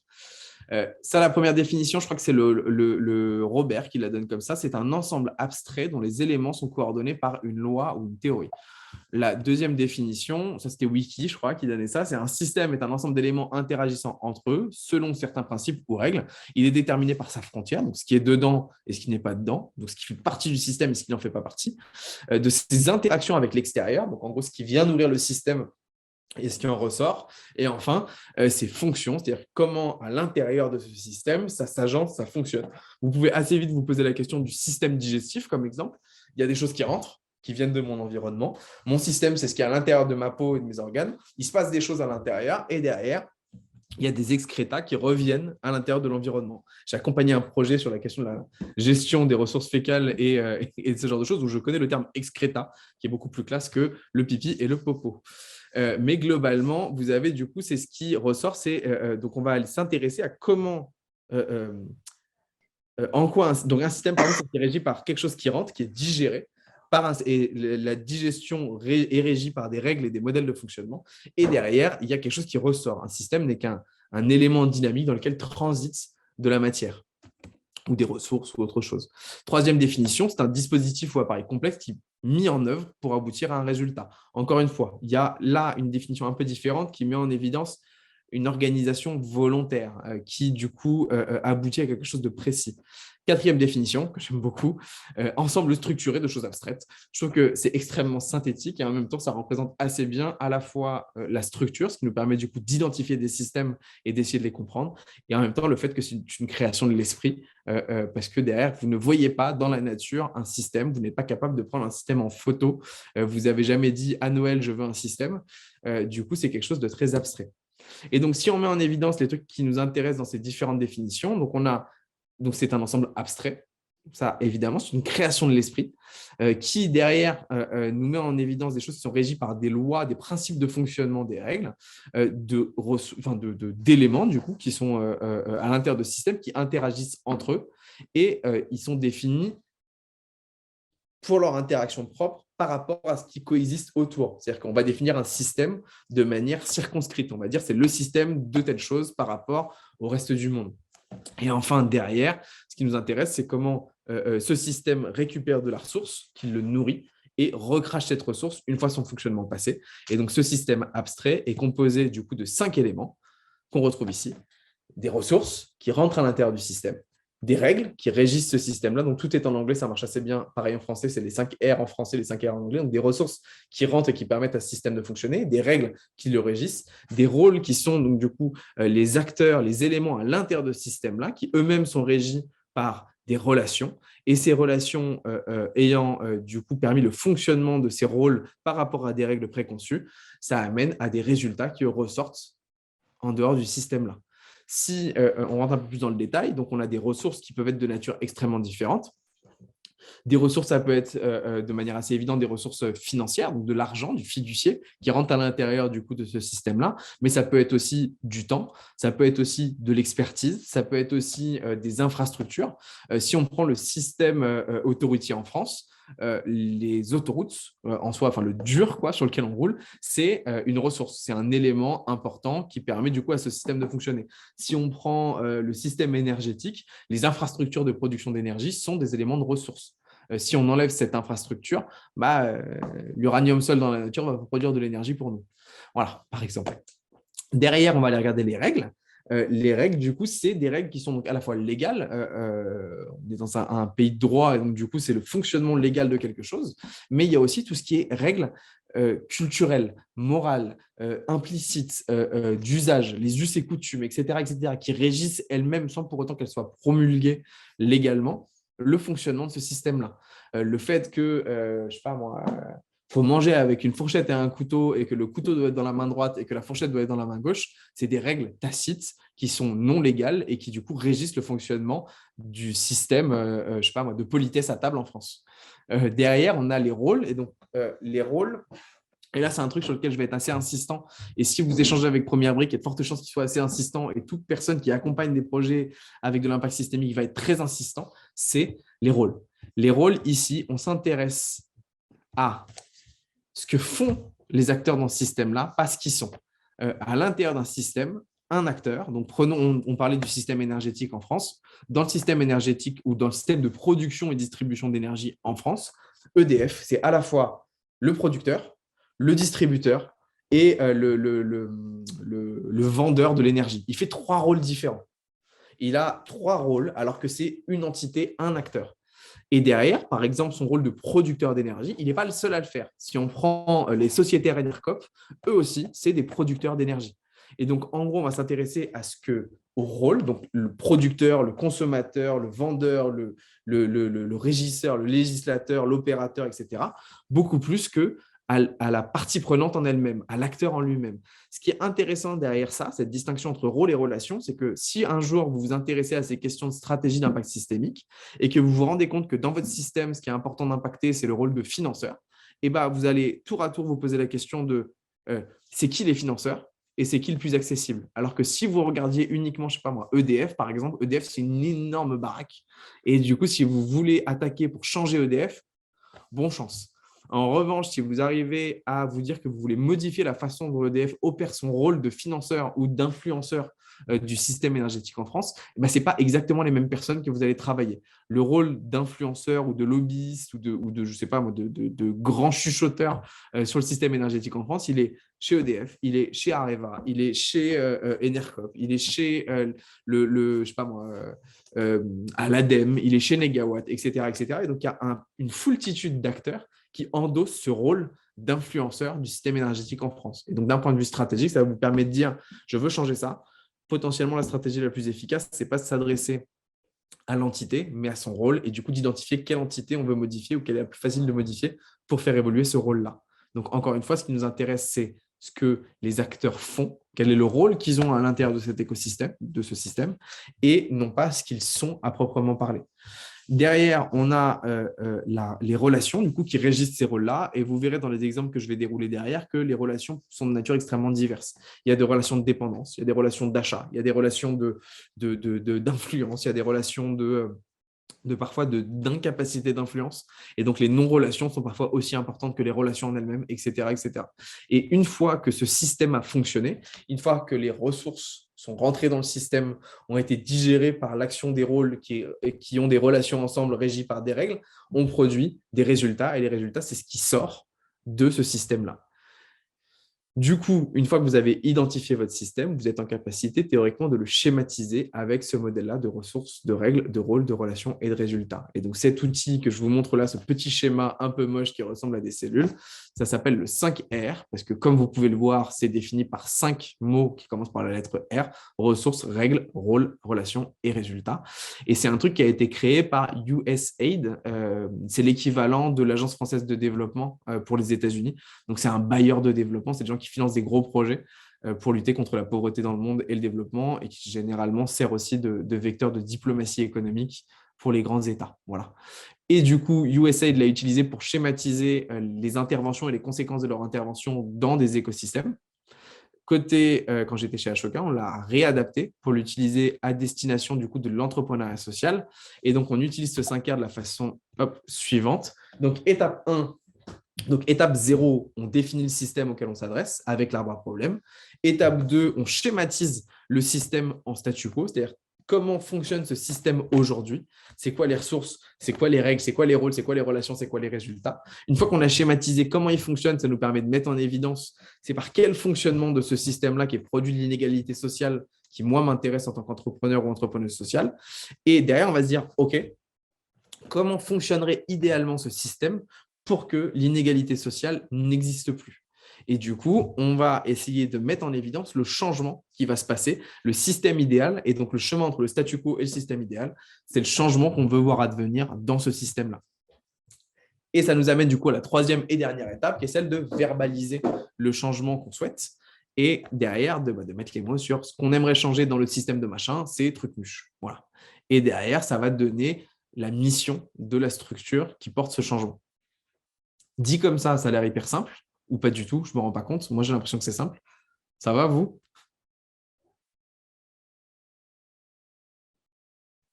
Ça, la première définition, je crois que c'est le Robert qui la donne comme ça. C'est un ensemble abstrait dont les éléments sont coordonnés par une loi ou une théorie. La deuxième définition, ça c'était Wiki, je crois, qui donnait ça, c'est un système est un ensemble d'éléments interagissant entre eux selon certains principes ou règles. Il est déterminé par sa frontière, donc ce qui est dedans et ce qui n'est pas dedans, donc ce qui fait partie du système et ce qui n'en fait pas partie, de ses interactions avec l'extérieur, donc en gros ce qui vient nourrir le système et ce qui en ressort. Et enfin, ses fonctions, c'est-à-dire comment à l'intérieur de ce système, ça s'agence, ça fonctionne. Vous pouvez assez vite vous poser la question du système digestif comme exemple. Il y a des choses qui rentrent, qui viennent de mon environnement. Mon système, c'est ce qui est à l'intérieur de ma peau et de mes organes. Il se passe des choses à l'intérieur et derrière, il y a des excrétas qui reviennent à l'intérieur de l'environnement. J'ai accompagné un projet sur la question de la gestion des ressources fécales et ce genre de choses où je connais le terme excréta, qui est beaucoup plus classe que le pipi et le popo. Mais globalement, vous avez du coup, c'est ce qui ressort. Donc, on va s'intéresser à comment, en quoi, donc un système, par exemple, qui est régi par quelque chose qui rentre, qui est digéré, et la digestion est régie par des règles et des modèles de fonctionnement. Et derrière, il y a quelque chose qui ressort. Un système n'est qu'un élément dynamique dans lequel transite de la matière ou des ressources ou autre chose. Troisième définition, c'est un dispositif ou appareil complexe qui est mis en œuvre pour aboutir à un résultat. Encore une fois, il y a là une définition un peu différente qui met en évidence une organisation volontaire qui, du coup, aboutit à quelque chose de précis. Quatrième définition, que j'aime beaucoup, ensemble structuré de choses abstraites. Je trouve que c'est extrêmement synthétique et en même temps, ça représente assez bien à la fois la structure, ce qui nous permet du coup d'identifier des systèmes et d'essayer de les comprendre, et en même temps le fait que c'est une création de l'esprit, parce que derrière, vous ne voyez pas dans la nature un système, vous n'êtes pas capable de prendre un système en photo, vous n'avez jamais dit à Noël, je veux un système, du coup, c'est quelque chose de très abstrait. Et donc, si on met en évidence les trucs qui nous intéressent dans ces différentes définitions, donc c'est un ensemble abstrait. Ça, évidemment, c'est une création de l'esprit qui, derrière, nous met en évidence des choses qui sont régies par des lois, des principes de fonctionnement, des règles, d'éléments, du coup, qui sont à l'intérieur de systèmes qui interagissent entre eux et ils sont définis pour leur interaction propre par rapport à ce qui coexiste autour. C'est-à-dire qu'on va définir un système de manière circonscrite. On va dire c'est le système de telle chose par rapport au reste du monde. Et enfin, derrière, ce qui nous intéresse, c'est comment ce système récupère de la ressource, qu'il le nourrit et recrache cette ressource une fois son fonctionnement passé. Et donc, ce système abstrait est composé du coup de 5 éléments qu'on retrouve ici. Des ressources qui rentrent à l'intérieur du système, des règles qui régissent ce système-là. Donc, tout est en anglais, ça marche assez bien. Pareil en français, c'est les 5 R en français, les 5 R en anglais. Donc, des ressources qui rentrent et qui permettent à ce système de fonctionner, des règles qui le régissent, des rôles qui sont donc du coup les acteurs, les éléments à l'intérieur de ce système-là, qui eux-mêmes sont régis par des relations. Et ces relations ayant du coup permis le fonctionnement de ces rôles par rapport à des règles préconçues, ça amène à des résultats qui ressortent en dehors du système-là. Si on rentre un peu plus dans le détail, donc on a des ressources qui peuvent être de nature extrêmement différente. Des ressources, ça peut être de manière assez évidente des ressources financières, donc de l'argent, du fiduciaire qui rentre à l'intérieur du coup de ce système-là, mais ça peut être aussi du temps, ça peut être aussi de l'expertise, ça peut être aussi des infrastructures. Si on prend le système autoroutier en France, les autoroutes en soi, enfin le dur sur lequel on roule, c'est une ressource, c'est un élément important qui permet du coup à ce système de fonctionner. Si on prend le système énergétique, les infrastructures de production d'énergie sont des éléments de ressources. Si on enlève cette infrastructure, l'uranium seul dans la nature va produire de l'énergie pour nous. Voilà, par exemple. Derrière, on va aller regarder les règles. Les règles, du coup, c'est des règles qui sont donc à la fois légales. On est dans un pays de droit, et donc du coup, c'est le fonctionnement légal de quelque chose. Mais il y a aussi tout ce qui est règles culturelles, morales, implicites, d'usage, les us et coutumes, etc., qui régissent elles-mêmes sans pour autant qu'elles soient promulguées légalement le fonctionnement de ce système-là. Le fait que, je ne sais pas moi, faut manger avec une fourchette et un couteau et que le couteau doit être dans la main droite et que la fourchette doit être dans la main gauche, c'est des règles tacites qui sont non légales et qui du coup régissent le fonctionnement du système je sais pas moi, de politesse à table en France. Derrière, on a les rôles et donc les rôles. Et là, c'est un truc sur lequel je vais être assez insistant. Et si vous échangez avec Première Brique, il y a de fortes chances qu'il soit assez insistant. Et toute personne qui accompagne des projets avec de l'impact systémique va être très insistant. C'est les rôles. Les rôles, ici, on s'intéresse à ce que font les acteurs dans ce système-là, pas ce qu'ils sont. À l'intérieur d'un système, un acteur, donc on parlait du système énergétique en France, dans le système énergétique ou dans le système de production et distribution d'énergie en France, EDF, c'est à la fois le producteur, le distributeur et le vendeur de l'énergie. Il fait 3 rôles différents. Il a 3 rôles alors que c'est une entité, un acteur. Et derrière, par exemple, son rôle de producteur d'énergie, il n'est pas le seul à le faire. Si on prend les sociétés Enercop, eux aussi, c'est des producteurs d'énergie. Et donc, en gros, on va s'intéresser au rôle, donc le producteur, le consommateur, le vendeur, le régisseur, le législateur, l'opérateur, etc., beaucoup plus que à la partie prenante en elle-même, à l'acteur en lui-même. Ce qui est intéressant derrière ça, cette distinction entre rôle et relation, c'est que si un jour vous vous intéressez à ces questions de stratégie d'impact systémique et que vous vous rendez compte que dans votre système, ce qui est important d'impacter, c'est le rôle de financeur, et vous allez tour à tour vous poser la question de c'est qui les financeurs et c'est qui le plus accessible. Alors que si vous regardiez uniquement, je ne sais pas moi, EDF par exemple, EDF c'est une énorme baraque. Et du coup, si vous voulez attaquer pour changer EDF, bonne chance. En revanche, si vous arrivez à vous dire que vous voulez modifier la façon dont EDF opère son rôle de financeur ou d'influenceur du système énergétique en France, eh ben, ce n'est pas exactement les mêmes personnes que vous allez travailler. Le rôle d'influenceur ou de lobbyiste ou de je sais pas moi, de grand chuchoteur sur le système énergétique en France, il est chez EDF, il est chez Areva, il est chez Enercop, il est chez je sais pas moi, à l'ADEME, il est chez Negawatt, etc., etc. Et donc, il y a une foultitude d'acteurs qui endossent ce rôle d'influenceur du système énergétique en France. Et donc, d'un point de vue stratégique, ça va vous permettre de dire, je veux changer ça. Potentiellement, la stratégie la plus efficace, ce n'est pas de s'adresser à l'entité, mais à son rôle, et du coup, d'identifier quelle entité on veut modifier ou quelle est la plus facile de modifier pour faire évoluer ce rôle-là. Donc, encore une fois, ce qui nous intéresse, c'est ce que les acteurs font, quel est le rôle qu'ils ont à l'intérieur de cet écosystème, de ce système, et non pas ce qu'ils sont à proprement parler. Derrière, on a les relations du coup, qui régissent ces rôles-là, et vous verrez dans les exemples que je vais dérouler derrière que les relations sont de nature extrêmement diverse. Il y a des relations de dépendance, il y a des relations d'achat, il y a des relations d'influence, il y a des relations parfois d'incapacité d'influence. Et donc, les non-relations sont parfois aussi importantes que les relations en elles-mêmes, etc., etc. Et une fois que ce système a fonctionné, une fois que les ressources sont rentrées dans le système, ont été digérées par l'action des rôles qui ont des relations ensemble régies par des règles, on produit des résultats. Et les résultats, c'est ce qui sort de ce système-là. Du coup, une fois que vous avez identifié votre système, vous êtes en capacité théoriquement de le schématiser avec ce modèle-là de ressources, de règles, de rôles, de relations et de résultats. Et donc, cet outil que je vous montre là, ce petit schéma un peu moche qui ressemble à des cellules, ça s'appelle le 5R parce que comme vous pouvez le voir, c'est défini par 5 mots qui commencent par la lettre R, ressources, règles, rôles, relations et résultats. Et c'est un truc qui a été créé par USAID. C'est l'équivalent de l'Agence française de développement pour les États-Unis. Donc, c'est un bailleur de développement, c'est des gens qui financent des gros projets pour lutter contre la pauvreté dans le monde et le développement et qui généralement sert aussi de vecteur de diplomatie économique pour les grands États. Voilà. Et du coup, USAID l'a utilisé pour schématiser les interventions et les conséquences de leurs interventions dans des écosystèmes. Côté, quand j'étais chez Ashoka, on l'a réadapté pour l'utiliser à destination du coup de l'entrepreneuriat social. Et donc, on utilise ce 5R de la façon suivante. Donc, étape 1, donc, étape 0, on définit le système auquel on s'adresse avec l'arbre à problème. Étape 2, on schématise le système en statu quo, c'est-à-dire comment fonctionne ce système aujourd'hui, c'est quoi les ressources, c'est quoi les règles, c'est quoi les rôles, c'est quoi les relations, c'est quoi les résultats. Une fois qu'on a schématisé comment il fonctionne, ça nous permet de mettre en évidence c'est par quel fonctionnement de ce système-là qui est produit de l'inégalité sociale qui, moi, m'intéresse en tant qu'entrepreneur ou entrepreneuse sociale. Et derrière, on va se dire, OK, comment fonctionnerait idéalement ce système pour que l'inégalité sociale n'existe plus. Et du coup, on va essayer de mettre en évidence le changement qui va se passer, le système idéal, et donc le chemin entre le statu quo et le système idéal, c'est le changement qu'on veut voir advenir dans ce système-là. Et ça nous amène du coup à la troisième et dernière étape, qui est celle de verbaliser le changement qu'on souhaite, et derrière, de mettre les mots sur ce qu'on aimerait changer dans le système de machin, c'est truc-muche. Voilà. Et derrière, ça va donner la mission de la structure qui porte ce changement. Dit comme ça a l'air hyper simple, ou pas du tout, je ne me rends pas compte. Moi, j'ai l'impression que c'est simple. Ça va, vous?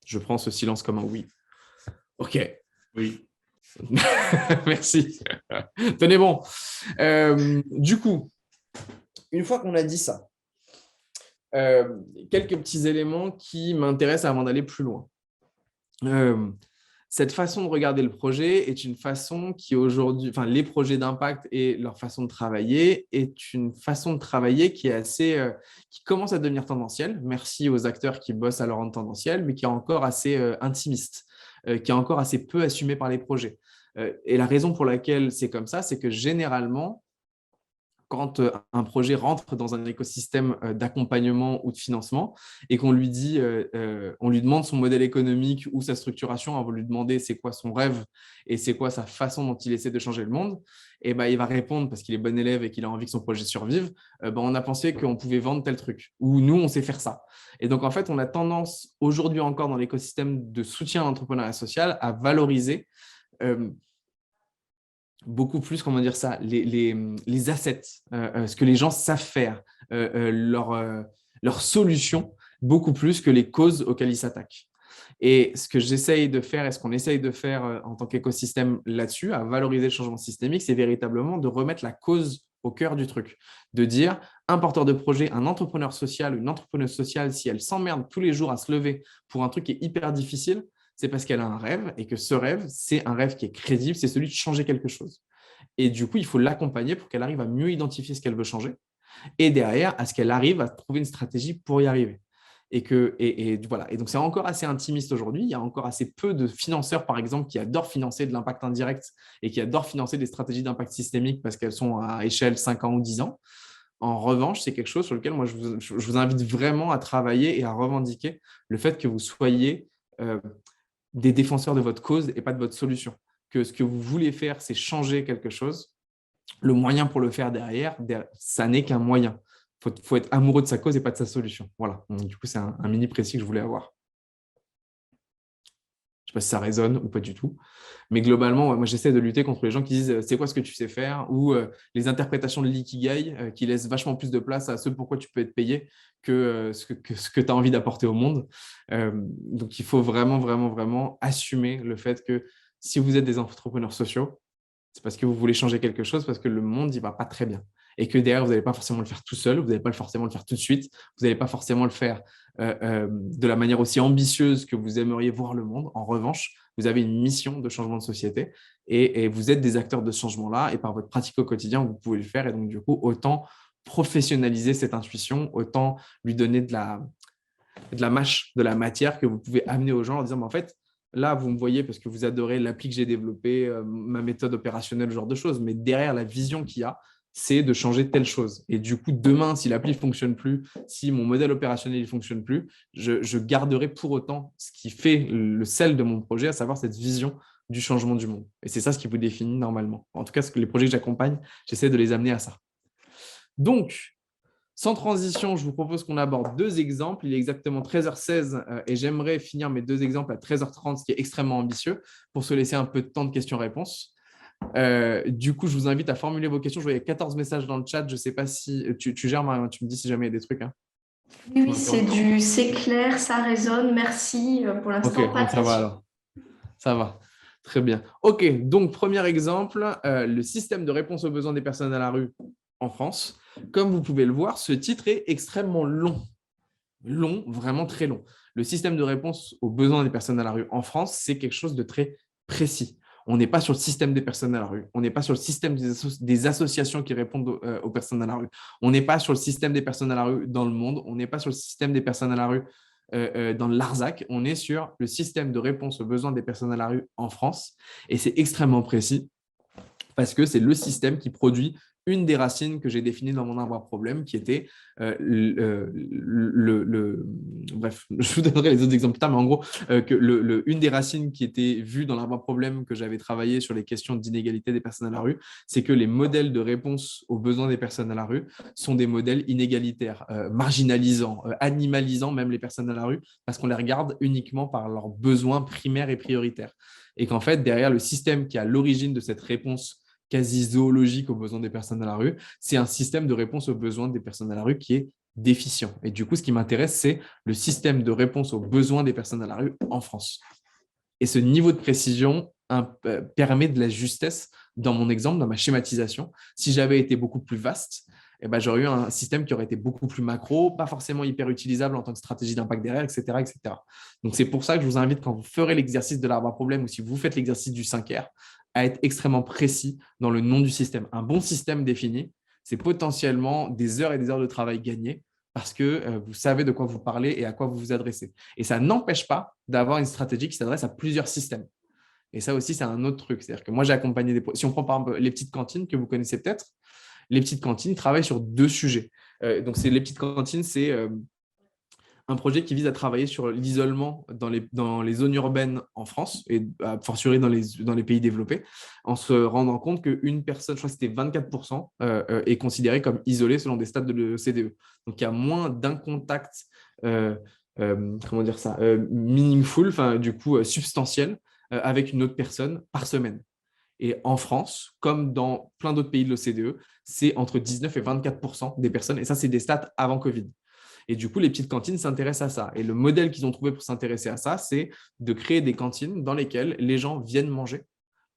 Je prends ce silence comme un oui. OK. Oui. Merci. Tenez bon. Du coup, une fois qu'on a dit ça, quelques petits éléments qui m'intéressent avant d'aller plus loin. Cette façon de regarder le projet est une façon qui aujourd'hui, enfin les projets d'impact et leur façon de travailler est une façon de travailler qui est assez, qui commence à devenir tendancielle. Merci aux acteurs qui bossent à leur rendre tendancielle, mais qui est encore assez intimiste, qui est encore assez peu assumée par les projets. Et la raison pour laquelle c'est comme ça, c'est que généralement, quand un projet rentre dans un écosystème d'accompagnement ou de financement et qu'on lui dit, on lui demande son modèle économique ou sa structuration, on va lui demander c'est quoi son rêve et c'est quoi sa façon dont il essaie de changer le monde, et ben, il va répondre parce qu'il est bon élève et qu'il a envie que son projet survive, on a pensé qu'on pouvait vendre tel truc ou nous, on sait faire ça. Et donc, en fait, on a tendance aujourd'hui encore dans l'écosystème de soutien à l'entrepreneuriat social à valoriser beaucoup plus, comment dire ça, les assets, ce que les gens savent faire, leurs solutions, beaucoup plus que les causes auxquelles ils s'attaquent. Et ce que j'essaye de faire et ce qu'on essaye de faire en tant qu'écosystème là-dessus, à valoriser le changement systémique, c'est véritablement de remettre la cause au cœur du truc. De dire, un porteur de projet, un entrepreneur social, une entrepreneuse sociale, si elle s'emmerde tous les jours à se lever pour un truc qui est hyper difficile, c'est parce qu'elle a un rêve et que ce rêve, c'est un rêve qui est crédible, c'est celui de changer quelque chose. Et du coup, il faut l'accompagner pour qu'elle arrive à mieux identifier ce qu'elle veut changer et derrière, à ce qu'elle arrive à trouver une stratégie pour y arriver. Et voilà. Et donc, c'est encore assez intimiste aujourd'hui. Il y a encore assez peu de financeurs, par exemple, qui adorent financer de l'impact indirect et qui adorent financer des stratégies d'impact systémique parce qu'elles sont à échelle 5 ans ou 10 ans. En revanche, c'est quelque chose sur lequel moi, je vous invite vraiment à travailler et à revendiquer le fait que vous soyez des défenseurs de votre cause et pas de votre solution. Que ce que vous voulez faire, c'est changer quelque chose. Le moyen pour le faire derrière, ça n'est qu'un moyen. Il faut être amoureux de sa cause et pas de sa solution. Voilà. Donc, du coup, c'est un mini précis que je voulais avoir. Je ne sais pas si ça résonne ou pas du tout. Mais globalement, moi, j'essaie de lutter contre les gens qui disent c'est quoi ce que tu sais faire ou les interprétations de l'ikigai qui laissent vachement plus de place à ce pourquoi tu peux être payé que ce que tu as envie d'apporter au monde. Donc, il faut vraiment, vraiment, vraiment assumer le fait que si vous êtes des entrepreneurs sociaux, c'est parce que vous voulez changer quelque chose, parce que le monde n'y va pas très bien. Et que derrière, vous n'allez pas forcément le faire tout seul, vous n'allez pas forcément le faire tout de suite, vous n'allez pas forcément le faire de la manière aussi ambitieuse que vous aimeriez voir le monde. En revanche, vous avez une mission de changement de société et vous êtes des acteurs de ce changement-là et par votre pratique au quotidien, vous pouvez le faire. Et donc, du coup, autant professionnaliser cette intuition, autant lui donner de la mâche, de la matière que vous pouvez amener aux gens en disant, en fait, là, vous me voyez parce que vous adorez l'appli que j'ai développée, ma méthode opérationnelle, ce genre de choses. Mais derrière, la vision qu'il y a, c'est de changer telle chose. Et du coup, demain, si l'appli ne fonctionne plus, si mon modèle opérationnel ne fonctionne plus, je garderai pour autant ce qui fait le sel de mon projet, à savoir cette vision du changement du monde. Et c'est ça ce qui vous définit normalement. En tout cas, les projets que j'accompagne, j'essaie de les amener à ça. Donc, sans transition, je vous propose qu'on aborde 2 exemples. Il est exactement 13h16 et j'aimerais finir mes 2 exemples à 13h30, ce qui est extrêmement ambitieux, pour se laisser un peu de temps de questions-réponses. Du coup, je vous invite à formuler vos questions. Je vois qu'il y a 14 messages dans le chat. Je ne sais pas si tu gères, Marion, tu me dis si jamais il y a des trucs. Hein. Oui, c'est clair, ça résonne. Merci pour l'instant. Ok, donc ça va alors. Ça va. Très bien. Ok, donc premier exemple, le système de réponse aux besoins des personnes à la rue en France. Comme vous pouvez le voir, ce titre est extrêmement long. Long, vraiment très long. Le système de réponse aux besoins des personnes à la rue en France, c'est quelque chose de très précis. On n'est pas sur le système des personnes à la rue. On n'est pas sur le système des associations qui répondent aux personnes à la rue. On n'est pas sur le système des personnes à la rue dans le monde. On n'est pas sur le système des personnes à la rue dans le Larzac. On est sur le système de réponse aux besoins des personnes à la rue en France. Et c'est extrêmement précis parce que c'est le système qui produit une des racines que j'ai définies dans mon arbre à problème, qui était bref, je vous donnerai les autres exemples plus tard, mais en gros, une des racines qui était vue dans l'arbre à problème que j'avais travaillé sur les questions d'inégalité des personnes à la rue, c'est que les modèles de réponse aux besoins des personnes à la rue sont des modèles inégalitaires, marginalisants, animalisant même les personnes à la rue, parce qu'on les regarde uniquement par leurs besoins primaires et prioritaires. Et qu'en fait, derrière le système qui est à l'origine de cette réponse quasi zoologique aux besoins des personnes à la rue, c'est un système de réponse aux besoins des personnes à la rue qui est déficient. Et du coup, ce qui m'intéresse, c'est le système de réponse aux besoins des personnes à la rue en France. Et ce niveau de précision permet de la justesse dans mon exemple, dans ma schématisation. Si j'avais été beaucoup plus vaste, eh ben, j'aurais eu un système qui aurait été beaucoup plus macro, pas forcément hyper utilisable en tant que stratégie d'impact derrière, etc., etc. Donc, c'est pour ça que je vous invite, quand vous ferez l'exercice de l'arbre à problème ou si vous faites l'exercice du 5R, à être extrêmement précis dans le nom du système. Un bon système défini, c'est potentiellement des heures et des heures de travail gagnées parce que vous savez de quoi vous parlez et à quoi vous vous adressez. Et ça n'empêche pas d'avoir une stratégie qui s'adresse à plusieurs systèmes. Et ça aussi, c'est un autre truc. C'est-à-dire que moi, j'ai accompagné si on prend par exemple les petites cantines que vous connaissez peut-être, les petites cantines travaillent sur 2 sujets. Donc, les petites cantines, c'est un projet qui vise à travailler sur l'isolement dans les zones urbaines en France et a fortiori dans les pays développés, en se rendant compte qu'une personne, je crois que c'était 24%, est considérée comme isolée selon des stats de l'OCDE. Donc, il y a moins d'un contact meaningful, du coup substantiel, avec une autre personne par semaine. Et en France, comme dans plein d'autres pays de l'OCDE, c'est entre 19 et 24% des personnes. Et ça, c'est des stats avant Covid. Et du coup, les petites cantines s'intéressent à ça. Et le modèle qu'ils ont trouvé pour s'intéresser à ça, c'est de créer des cantines dans lesquelles les gens viennent manger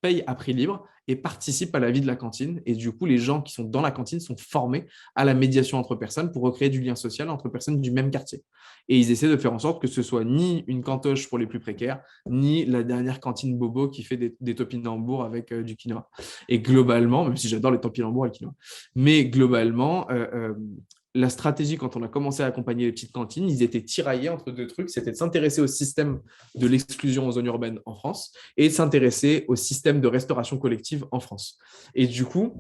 payent à prix libre et participent à la vie de la cantine. Et du coup, les gens qui sont dans la cantine sont formés à la médiation entre personnes pour recréer du lien social entre personnes du même quartier. Et ils essaient de faire en sorte que ce soit ni une cantoche pour les plus précaires, ni la dernière cantine bobo qui fait des topinambours avec du quinoa. Et globalement, même si j'adore les topinambours avec quinoa, mais globalement, la stratégie, quand on a commencé à accompagner les petites cantines, ils étaient tiraillés entre deux trucs. C'était de s'intéresser au système de l'exclusion en zone urbaine en France et de s'intéresser au système de restauration collective en France. Et du coup,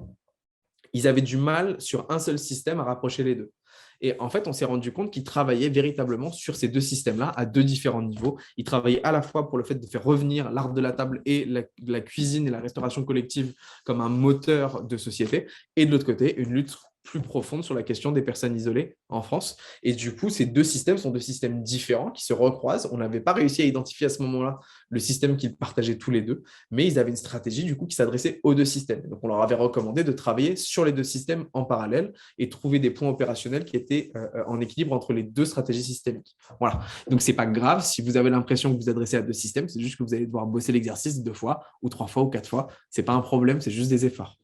ils avaient du mal sur un seul système à rapprocher les deux. Et en fait, on s'est rendu compte qu'ils travaillaient véritablement sur ces deux systèmes-là à deux différents niveaux. Ils travaillaient à la fois pour le fait de faire revenir l'art de la table et la cuisine et la restauration collective comme un moteur de société. Et de l'autre côté, une lutte plus profonde sur la question des personnes isolées en France. Et du coup, ces deux systèmes sont deux systèmes différents qui se recroisent. On n'avait pas réussi à identifier à ce moment-là le système qu'ils partageaient tous les deux, mais ils avaient une stratégie du coup qui s'adressait aux deux systèmes. Donc, on leur avait recommandé de travailler sur les deux systèmes en parallèle et trouver des points opérationnels qui étaient en équilibre entre les deux stratégies systémiques. Voilà. Donc, ce n'est pas grave si vous avez l'impression que vous vous adressez à deux systèmes, c'est juste que vous allez devoir bosser l'exercice 2 fois ou 3 fois ou 4 fois. Ce n'est pas un problème, c'est juste des efforts.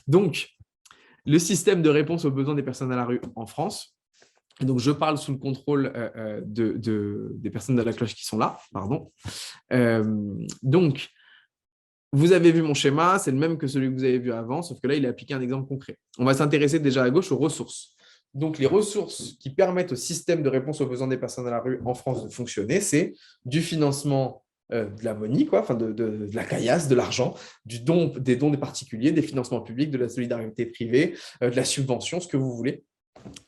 Donc, le système de réponse aux besoins des personnes à la rue en France. Et donc, je parle sous le contrôle des personnes de la cloche qui sont là. Pardon. Donc, vous avez vu mon schéma, c'est le même que celui que vous avez vu avant, sauf que là, il est appliqué à un exemple concret. On va s'intéresser déjà à gauche aux ressources. Donc, les ressources qui permettent au système de réponse aux besoins des personnes à la rue en France de fonctionner, c'est du financement de la money, enfin de la caillasse, de l'argent, des dons des particuliers, des financements publics, de la solidarité privée, de la subvention, ce que vous voulez.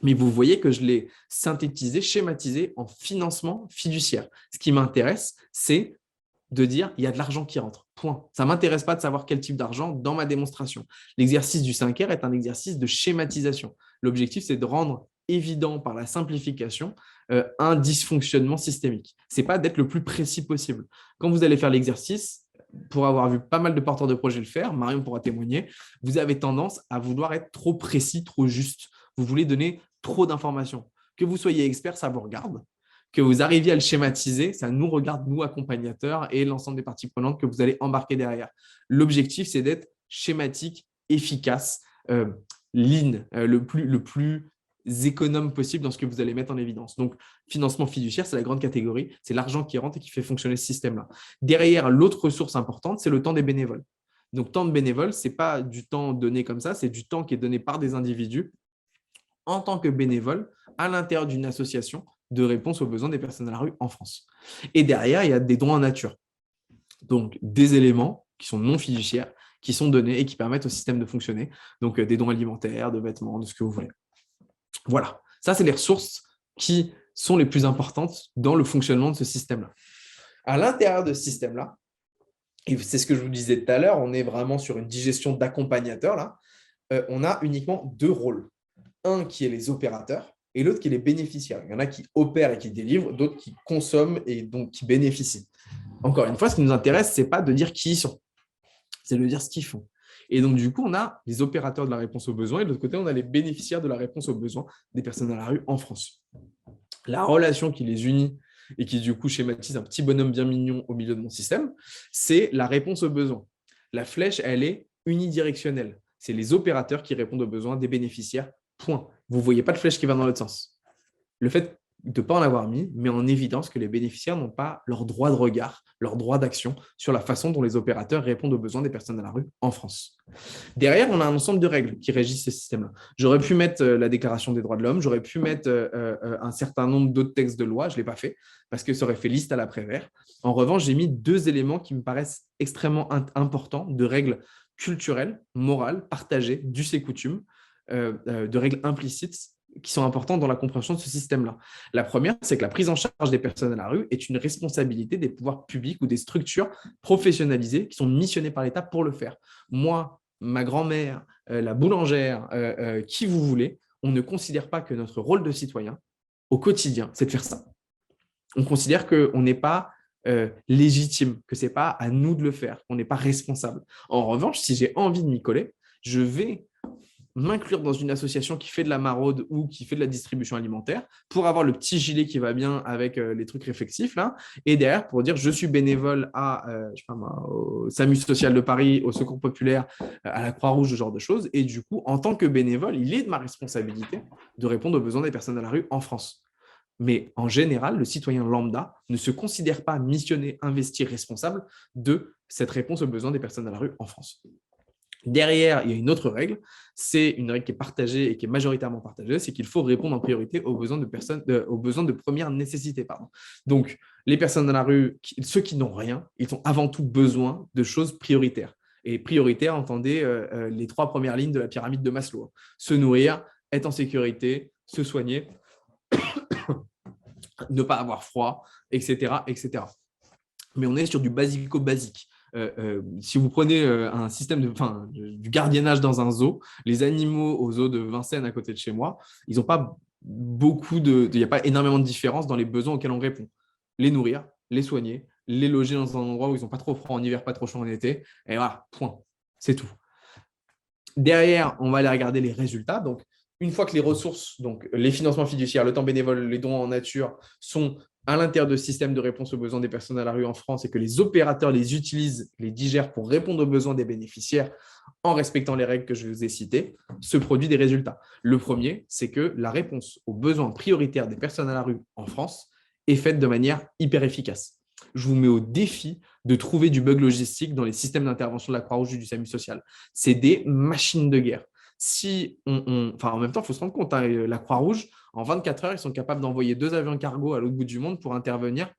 Mais vous voyez que je l'ai synthétisé, schématisé en financement fiduciaire. Ce qui m'intéresse, c'est de dire il y a de l'argent qui rentre. Point. Ça ne m'intéresse pas de savoir quel type d'argent dans ma démonstration. L'exercice du 5R est un exercice de schématisation. L'objectif, c'est de rendre évident par la simplification un dysfonctionnement systémique. Ce n'est pas d'être le plus précis possible. Quand vous allez faire l'exercice, pour avoir vu pas mal de porteurs de projets le faire, Marion pourra témoigner, vous avez tendance à vouloir être trop précis, trop juste. Vous voulez donner trop d'informations. Que vous soyez expert, ça vous regarde. Que vous arriviez à le schématiser, ça nous regarde, nous, accompagnateurs et l'ensemble des parties prenantes que vous allez embarquer derrière. L'objectif, c'est d'être schématique, efficace, lean, le plus économe possible dans ce que vous allez mettre en évidence. Donc, financement fiduciaire, c'est la grande catégorie, c'est l'argent qui rentre et qui fait fonctionner ce système-là. Derrière, l'autre ressource importante, c'est le temps des bénévoles. Donc, temps de bénévoles, ce n'est pas du temps donné comme ça, c'est du temps qui est donné par des individus en tant que bénévole à l'intérieur d'une association de réponse aux besoins des personnes à la rue en France. Et derrière, il y a des dons en nature. Donc, des éléments qui sont non fiduciaires, qui sont donnés et qui permettent au système de fonctionner. Donc, des dons alimentaires, de vêtements, de ce que vous voulez. Voilà. Ça, c'est les ressources qui sont les plus importantes dans le fonctionnement de ce système-là. À l'intérieur de ce système-là, et c'est ce que je vous disais tout à l'heure, on est vraiment sur une digestion d'accompagnateur, là, on a uniquement 2 rôles. Un qui est les opérateurs et l'autre qui est les bénéficiaires. Il y en a qui opèrent et qui délivrent, d'autres qui consomment et donc qui bénéficient. Encore une fois, ce qui nous intéresse, ce n'est pas de dire qui ils sont, c'est de dire ce qu'ils font. Et donc, du coup, on a les opérateurs de la réponse aux besoins et de l'autre côté, on a les bénéficiaires de la réponse aux besoins des personnes à la rue en France. La relation qui les unit et qui, du coup, schématise un petit bonhomme bien mignon au milieu de mon système, c'est la réponse aux besoins. La flèche, elle est unidirectionnelle. C'est les opérateurs qui répondent aux besoins des bénéficiaires. Point. Vous ne voyez pas de flèche qui va dans l'autre sens. Le fait de ne pas en avoir mis met en évidence que les bénéficiaires n'ont pas leur droit de regard, leur droit d'action sur la façon dont les opérateurs répondent aux besoins des personnes à la rue en France. Derrière, on a un ensemble de règles qui régissent ce système-là. J'aurais pu mettre la Déclaration des droits de l'homme, j'aurais pu mettre un certain nombre d'autres textes de loi, je ne l'ai pas fait parce que ça aurait fait liste à l'après-vert. En revanche, j'ai mis 2 éléments qui me paraissent extrêmement importants de règles culturelles, morales, partagées, d'us et coutumes, de règles implicites qui sont importantes dans la compréhension de ce système-là. La première, c'est que la prise en charge des personnes à la rue est une responsabilité des pouvoirs publics ou des structures professionnalisées qui sont missionnées par l'État pour le faire. Moi, ma grand-mère, la boulangère, qui vous voulez, on ne considère pas que notre rôle de citoyen au quotidien, c'est de faire ça. On considère qu'on n'est pas légitime, que ce n'est pas à nous de le faire, qu'on n'est pas responsable. En revanche, si j'ai envie de m'y coller, je vais m'inclure dans une association qui fait de la maraude ou qui fait de la distribution alimentaire pour avoir le petit gilet qui va bien avec les trucs réflexifs là, et derrière pour dire je suis bénévole à je sais pas moi, au SAMU social de Paris, au Secours populaire, à la Croix-Rouge, ce genre de choses. Et du coup, en tant que bénévole, il est de ma responsabilité de répondre aux besoins des personnes à la rue en France. Mais en général, le citoyen lambda ne se considère pas missionné, investi, responsable de cette réponse aux besoins des personnes à la rue en France. Derrière, il y a une autre règle, c'est une règle qui est partagée et qui est majoritairement partagée, c'est qu'il faut répondre en priorité aux besoins aux besoins de première nécessité. Pardon. Donc, les personnes dans la rue, ceux qui n'ont rien, ils ont avant tout besoin de choses prioritaires. Et prioritaire, entendez les 3 premières lignes de la pyramide de Maslow. Se nourrir, être en sécurité, se soigner, ne pas avoir froid, etc., etc. Mais on est sur du basico-basique. Si vous prenez un système du gardiennage dans un zoo, les animaux au zoo de Vincennes à côté de chez moi, ils n'ont pas il n'y a pas énormément de différence dans les besoins auxquels on répond. Les nourrir, les soigner, les loger dans un endroit où ils n'ont pas trop froid en hiver, pas trop chaud en été, et voilà, point. C'est tout. Derrière, on va aller regarder les résultats. Donc, une fois que les ressources, donc les financements fiduciaires, le temps bénévole, les dons en nature sont à l'intérieur de systèmes de réponse aux besoins des personnes à la rue en France et que les opérateurs les utilisent, les digèrent pour répondre aux besoins des bénéficiaires en respectant les règles que je vous ai citées, se produit des résultats. Le premier, c'est que la réponse aux besoins prioritaires des personnes à la rue en France est faite de manière hyper efficace. Je vous mets au défi de trouver du bug logistique dans les systèmes d'intervention de la Croix-Rouge et du SAMU social. C'est des machines de guerre. En même temps, il faut se rendre compte, hein, la Croix-Rouge, en 24 heures, ils sont capables d'envoyer 2 avions cargo à l'autre bout du monde pour intervenir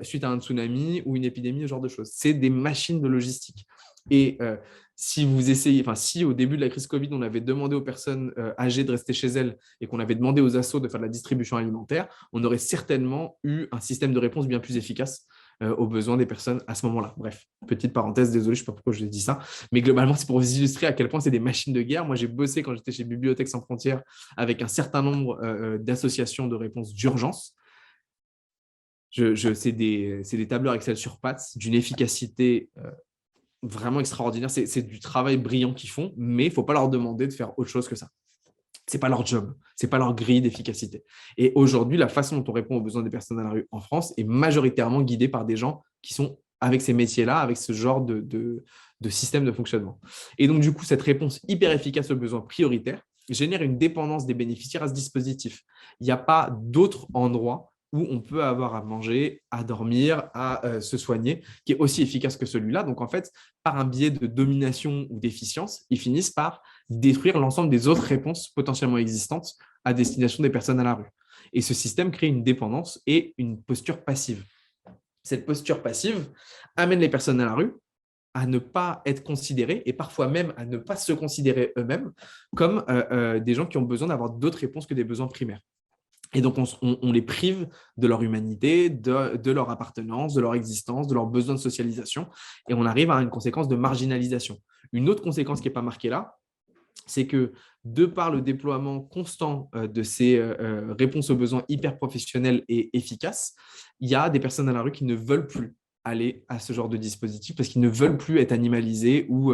suite à un tsunami ou une épidémie, ce genre de choses. C'est des machines de logistique. Et si au début de la crise Covid, on avait demandé aux personnes âgées de rester chez elles et qu'on avait demandé aux assos de faire de la distribution alimentaire, on aurait certainement eu un système de réponse bien plus efficace aux besoins des personnes à ce moment-là. Bref, petite parenthèse, désolé, je ne sais pas pourquoi je dis ça, mais globalement, c'est pour vous illustrer à quel point c'est des machines de guerre. Moi, j'ai bossé quand j'étais chez Bibliothèques sans frontières avec un certain nombre d'associations de réponse d'urgence. C'est des tableurs Excel sur pattes d'une efficacité vraiment extraordinaire. C'est du travail brillant qu'ils font, mais il ne faut pas leur demander de faire autre chose que ça. Ce n'est pas leur job, ce n'est pas leur grille d'efficacité. Et aujourd'hui, la façon dont on répond aux besoins des personnes à la rue en France est majoritairement guidée par des gens qui sont avec ces métiers-là, avec ce genre de système de fonctionnement. Et donc, du coup, cette réponse hyper efficace aux besoins prioritaires génère une dépendance des bénéficiaires à ce dispositif. Il n'y a pas d'autre endroit où on peut avoir à manger, à dormir, à se soigner, qui est aussi efficace que celui-là. Donc, en fait, par un biais de domination ou d'efficience, ils finissent par détruire l'ensemble des autres réponses potentiellement existantes à destination des personnes à la rue. Et ce système crée une dépendance et une posture passive. Cette posture passive amène les personnes à la rue à ne pas être considérés et parfois même à ne pas se considérer eux-mêmes comme des gens qui ont besoin d'avoir d'autres réponses que des besoins primaires. Et donc, on les prive de leur humanité, de leur appartenance, de leur existence, de leurs besoins de socialisation. Et on arrive à une conséquence de marginalisation. Une autre conséquence qui n'est pas marquée là, c'est que de par le déploiement constant de ces réponses aux besoins hyper professionnelles et efficaces, il y a des personnes à la rue qui ne veulent plus aller à ce genre de dispositif parce qu'ils ne veulent plus être animalisés ou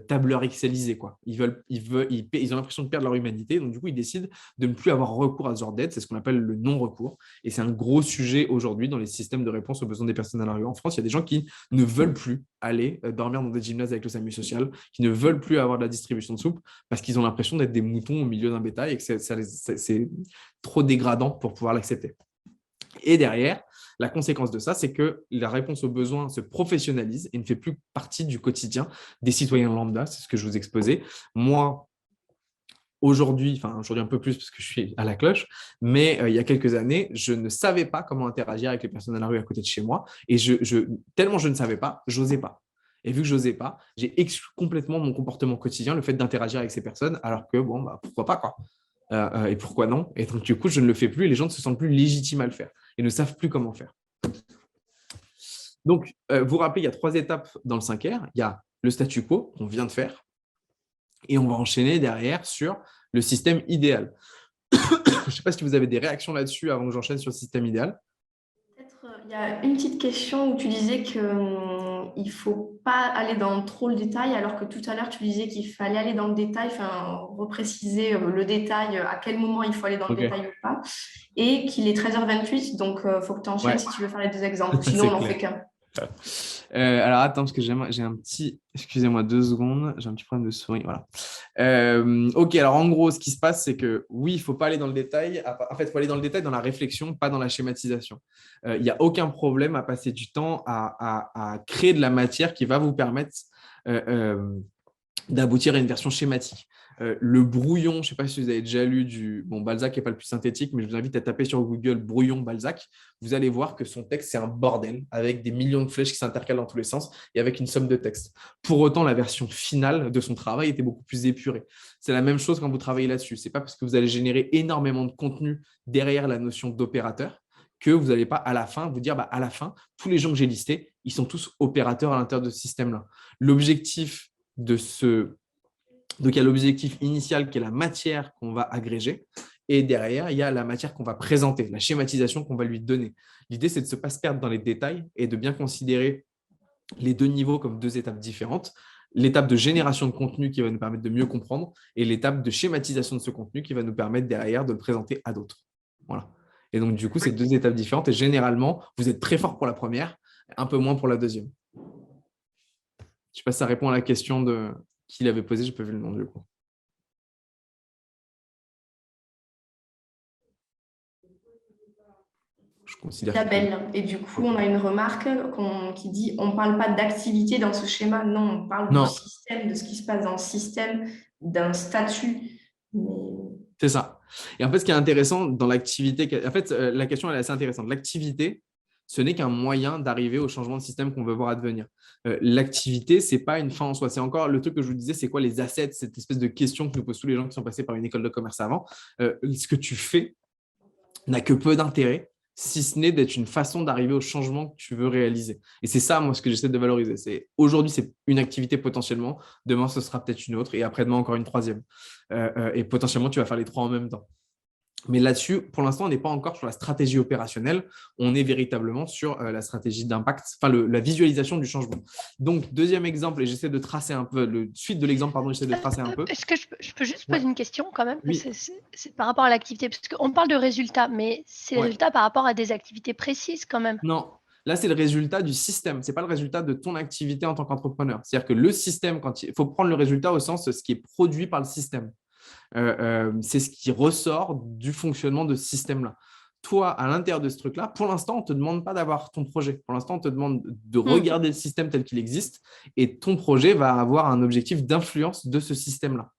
tableur excelisés, quoi. Ils ont l'impression de perdre leur humanité, donc du coup, ils décident de ne plus avoir recours à ce genre d'aide. C'est ce qu'on appelle le non-recours. Et c'est un gros sujet aujourd'hui dans les systèmes de réponse aux besoins des personnes à la rue. En France, il y a des gens qui ne veulent plus aller dormir dans des gymnases avec le SAMU social, qui ne veulent plus avoir de la distribution de soupe parce qu'ils ont l'impression d'être des moutons au milieu d'un bétail et que c'est trop dégradant pour pouvoir l'accepter. Et derrière, la conséquence de ça, c'est que la réponse aux besoins se professionnalise et ne fait plus partie du quotidien des citoyens lambda. C'est ce que je vous exposais. Moi, aujourd'hui un peu plus parce que je suis à la cloche, mais il y a quelques années, je ne savais pas comment interagir avec les personnes à la rue à côté de chez moi. Et tellement je ne savais pas, j'osais pas. Et vu que je n'osais pas, j'ai exclu complètement mon comportement quotidien, le fait d'interagir avec ces personnes, alors que, pourquoi pas, quoi. Et pourquoi non? Et donc, du coup, je ne le fais plus et les gens ne se sentent plus légitimes à le faire et ne savent plus comment faire. Donc, vous vous rappelez, il y a 3 étapes dans le 5R. Il y a le statu quo qu'on vient de faire et on va enchaîner derrière sur le système idéal. Je ne sais pas si vous avez des réactions là-dessus avant que j'enchaîne sur le système idéal. Peut-être il y a une petite question où tu disais qu'il faut pas aller dans trop le détail, alors que tout à l'heure, tu disais qu'il fallait aller dans le détail, enfin, repréciser le détail, à quel moment il faut aller dans le Ok, détail ou pas, et qu'il est 13h28, donc il faut que tu enchaînes ouais, si tu veux faire les deux exemples. Sinon, c'est on n'en clair. fait qu'un. Alors attends, parce que j'ai un petit, excusez-moi 2 secondes, j'ai un petit problème de souris, voilà. Ok, alors en gros, ce qui se passe, c'est que oui, il ne faut pas aller dans le détail. En fait, il faut aller dans le détail, dans la réflexion, pas dans la schématisation. Il n'y a aucun problème à passer du temps à créer de la matière qui va vous permettre euh, euh, d'aboutir à une version schématique. Le brouillon, je ne sais pas si vous avez déjà lu Bon, Balzac n'est pas le plus synthétique, mais je vous invite à taper sur Google brouillon Balzac. Vous allez voir que son texte, c'est un bordel avec des millions de flèches qui s'intercalent dans tous les sens et avec une somme de texte. Pour autant, la version finale de son travail était beaucoup plus épurée. C'est la même chose quand vous travaillez là-dessus. Ce n'est pas parce que vous allez générer énormément de contenu derrière la notion d'opérateur que vous n'allez pas à la fin vous dire, à la fin, tous les gens que j'ai listés, ils sont tous opérateurs à l'intérieur de ce système-là. L'objectif donc, il y a l'objectif initial qui est la matière qu'on va agréger. Et derrière, il y a la matière qu'on va présenter, la schématisation qu'on va lui donner. L'idée, c'est de ne pas se perdre dans les détails et de bien considérer les deux niveaux comme deux étapes différentes. L'étape de génération de contenu qui va nous permettre de mieux comprendre et l'étape de schématisation de ce contenu qui va nous permettre derrière de le présenter à d'autres. Voilà. Et donc, du coup, c'est deux étapes différentes. Et généralement, vous êtes très fort pour la première, un peu moins pour la deuxième. Je ne sais pas si ça répond à la question qu'il avait posée. Je n'ai pas vu le nom du coup. Je considère Label. Et du coup, on a une remarque qui dit on ne parle pas d'activité dans ce schéma, non, on parle du Non, système, de ce qui se passe dans le système, d'un statut. c'est ça. Et en fait, ce qui est intéressant dans l'activité, en fait, la question elle est assez intéressante. L'activité, ce n'est qu'un moyen d'arriver au changement de système qu'on veut voir advenir. L'activité, ce n'est pas une fin en soi. C'est encore le truc que je vous disais, c'est quoi les assets, cette espèce de question que nous posent tous les gens qui sont passés par une école de commerce avant. Ce que tu fais n'a que peu d'intérêt, si ce n'est d'être une façon d'arriver au changement que tu veux réaliser. Et c'est ça, moi, ce que j'essaie de valoriser. Aujourd'hui, c'est une activité potentiellement, demain, ce sera peut-être une autre, et après-demain, encore une troisième. Et potentiellement, tu vas faire les trois en même temps. Mais là-dessus, pour l'instant, on n'est pas encore sur la stratégie opérationnelle, on est véritablement sur la stratégie d'impact, enfin la visualisation du changement. Donc, deuxième exemple, et j'essaie de tracer un peu, suite de l'exemple, pardon, j'essaie de tracer un peu. Est-ce que je peux juste poser une question quand même? Oui. C'est par rapport à l'activité, parce qu'on parle de résultats, mais c'est les résultats par rapport à des activités précises quand même. Non, là, c'est le résultat du système. Ce n'est pas le résultat de ton activité en tant qu'entrepreneur. C'est-à-dire que le système, il faut prendre le résultat au sens de ce qui est produit par le système. C'est ce qui ressort du fonctionnement de ce système-là. Toi, à l'intérieur de ce truc-là, pour l'instant, on ne te demande pas d'avoir ton projet. Pour l'instant, on te demande de regarder le système tel qu'il existe et ton projet va avoir un objectif d'influence de ce système-là.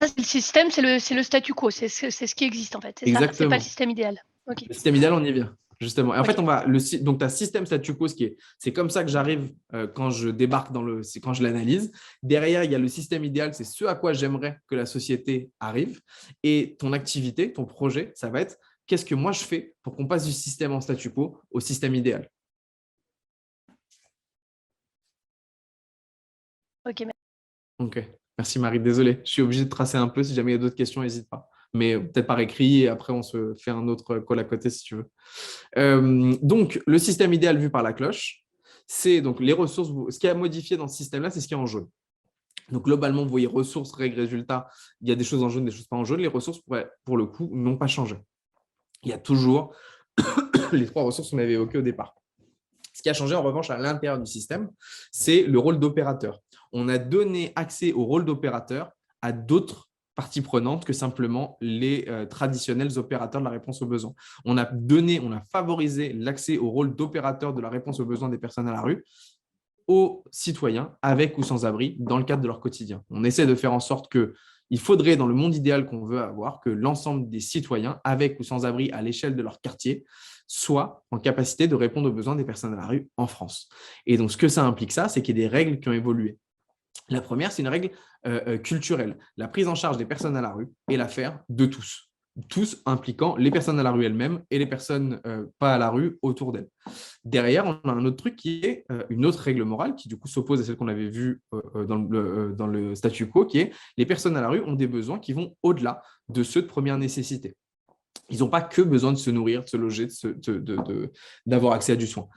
Le système, c'est le statu quo, c'est ce qui existe en fait. C'est ça, c'est pas le système idéal. Okay. Le système idéal, on y vient. Justement. Et en fait, donc, tu as système statu quo, c'est comme ça que j'arrive quand je débarque quand je l'analyse. Derrière, il y a le système idéal, c'est ce à quoi j'aimerais que la société arrive. Et ton activité, ton projet, ça va être qu'est-ce que moi je fais pour qu'on passe du système en statu quo au système idéal. Ok, merci Marie. Désolé, je suis obligé de tracer un peu. Si jamais il y a d'autres questions, n'hésite pas. Mais peut-être par écrit et après on se fait un autre call à côté si tu veux. Donc, le système idéal vu par la cloche, c'est donc les ressources. Ce qui a modifié dans ce système-là, c'est ce qui est en jaune. Donc, globalement, vous voyez ressources, règles, résultats. Il y a des choses en jaune, des choses pas en jaune. Les ressources, pour le coup, n'ont pas changé. Il y a toujours les trois ressources qu'on avait évoquées au départ. Ce qui a changé en revanche à l'intérieur du système, c'est le rôle d'opérateur. On a donné accès au rôle d'opérateur à d'autres parties prenantes que simplement les traditionnels opérateurs de la réponse aux besoins. On a favorisé l'accès au rôle d'opérateur de la réponse aux besoins des personnes à la rue aux citoyens, avec ou sans abri, dans le cadre de leur quotidien. On essaie de faire en sorte qu'il faudrait, dans le monde idéal qu'on veut avoir, que l'ensemble des citoyens, avec ou sans abri à l'échelle de leur quartier, soient en capacité de répondre aux besoins des personnes à la rue en France. Et donc, ce que ça implique, c'est qu'il y a des règles qui ont évolué. La première, c'est une règle culturelle. La prise en charge des personnes à la rue est l'affaire de tous. Tous impliquant les personnes à la rue elles-mêmes et les personnes pas à la rue autour d'elles. Derrière, on a un autre truc qui est une autre règle morale qui du coup s'oppose à celle qu'on avait vue dans le statu quo, qui est les personnes à la rue ont des besoins qui vont au-delà de ceux de première nécessité. ils n'ont pas que besoin de se nourrir, de se loger, d'avoir accès à du soin.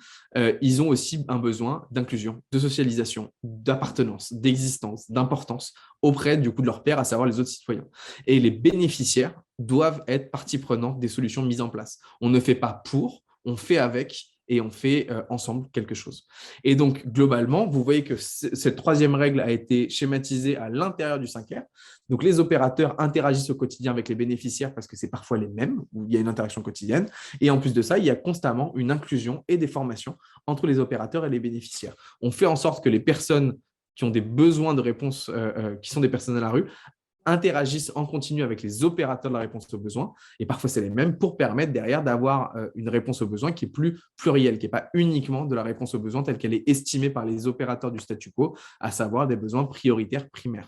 Ils ont aussi un besoin d'inclusion, de socialisation, d'appartenance, d'existence, d'importance auprès du coup de leurs pairs, à savoir les autres citoyens. Et les bénéficiaires doivent être partie prenante des solutions mises en place. On ne fait pas pour, on fait avec et on fait ensemble quelque chose. Et donc, globalement, vous voyez que cette troisième règle a été schématisée à l'intérieur du 5R. Donc, les opérateurs interagissent au quotidien avec les bénéficiaires parce que c'est parfois les mêmes, où il y a une interaction quotidienne. Et en plus de ça, il y a constamment une inclusion et des formations entre les opérateurs et les bénéficiaires. On fait en sorte que les personnes qui ont des besoins de réponse, qui sont des personnes à la rue, interagissent en continu avec les opérateurs de la réponse aux besoins, et parfois c'est les mêmes, pour permettre derrière d'avoir une réponse aux besoins qui est plus plurielle, qui n'est pas uniquement de la réponse aux besoins telle qu'elle est estimée par les opérateurs du statu quo, à savoir des besoins prioritaires primaires.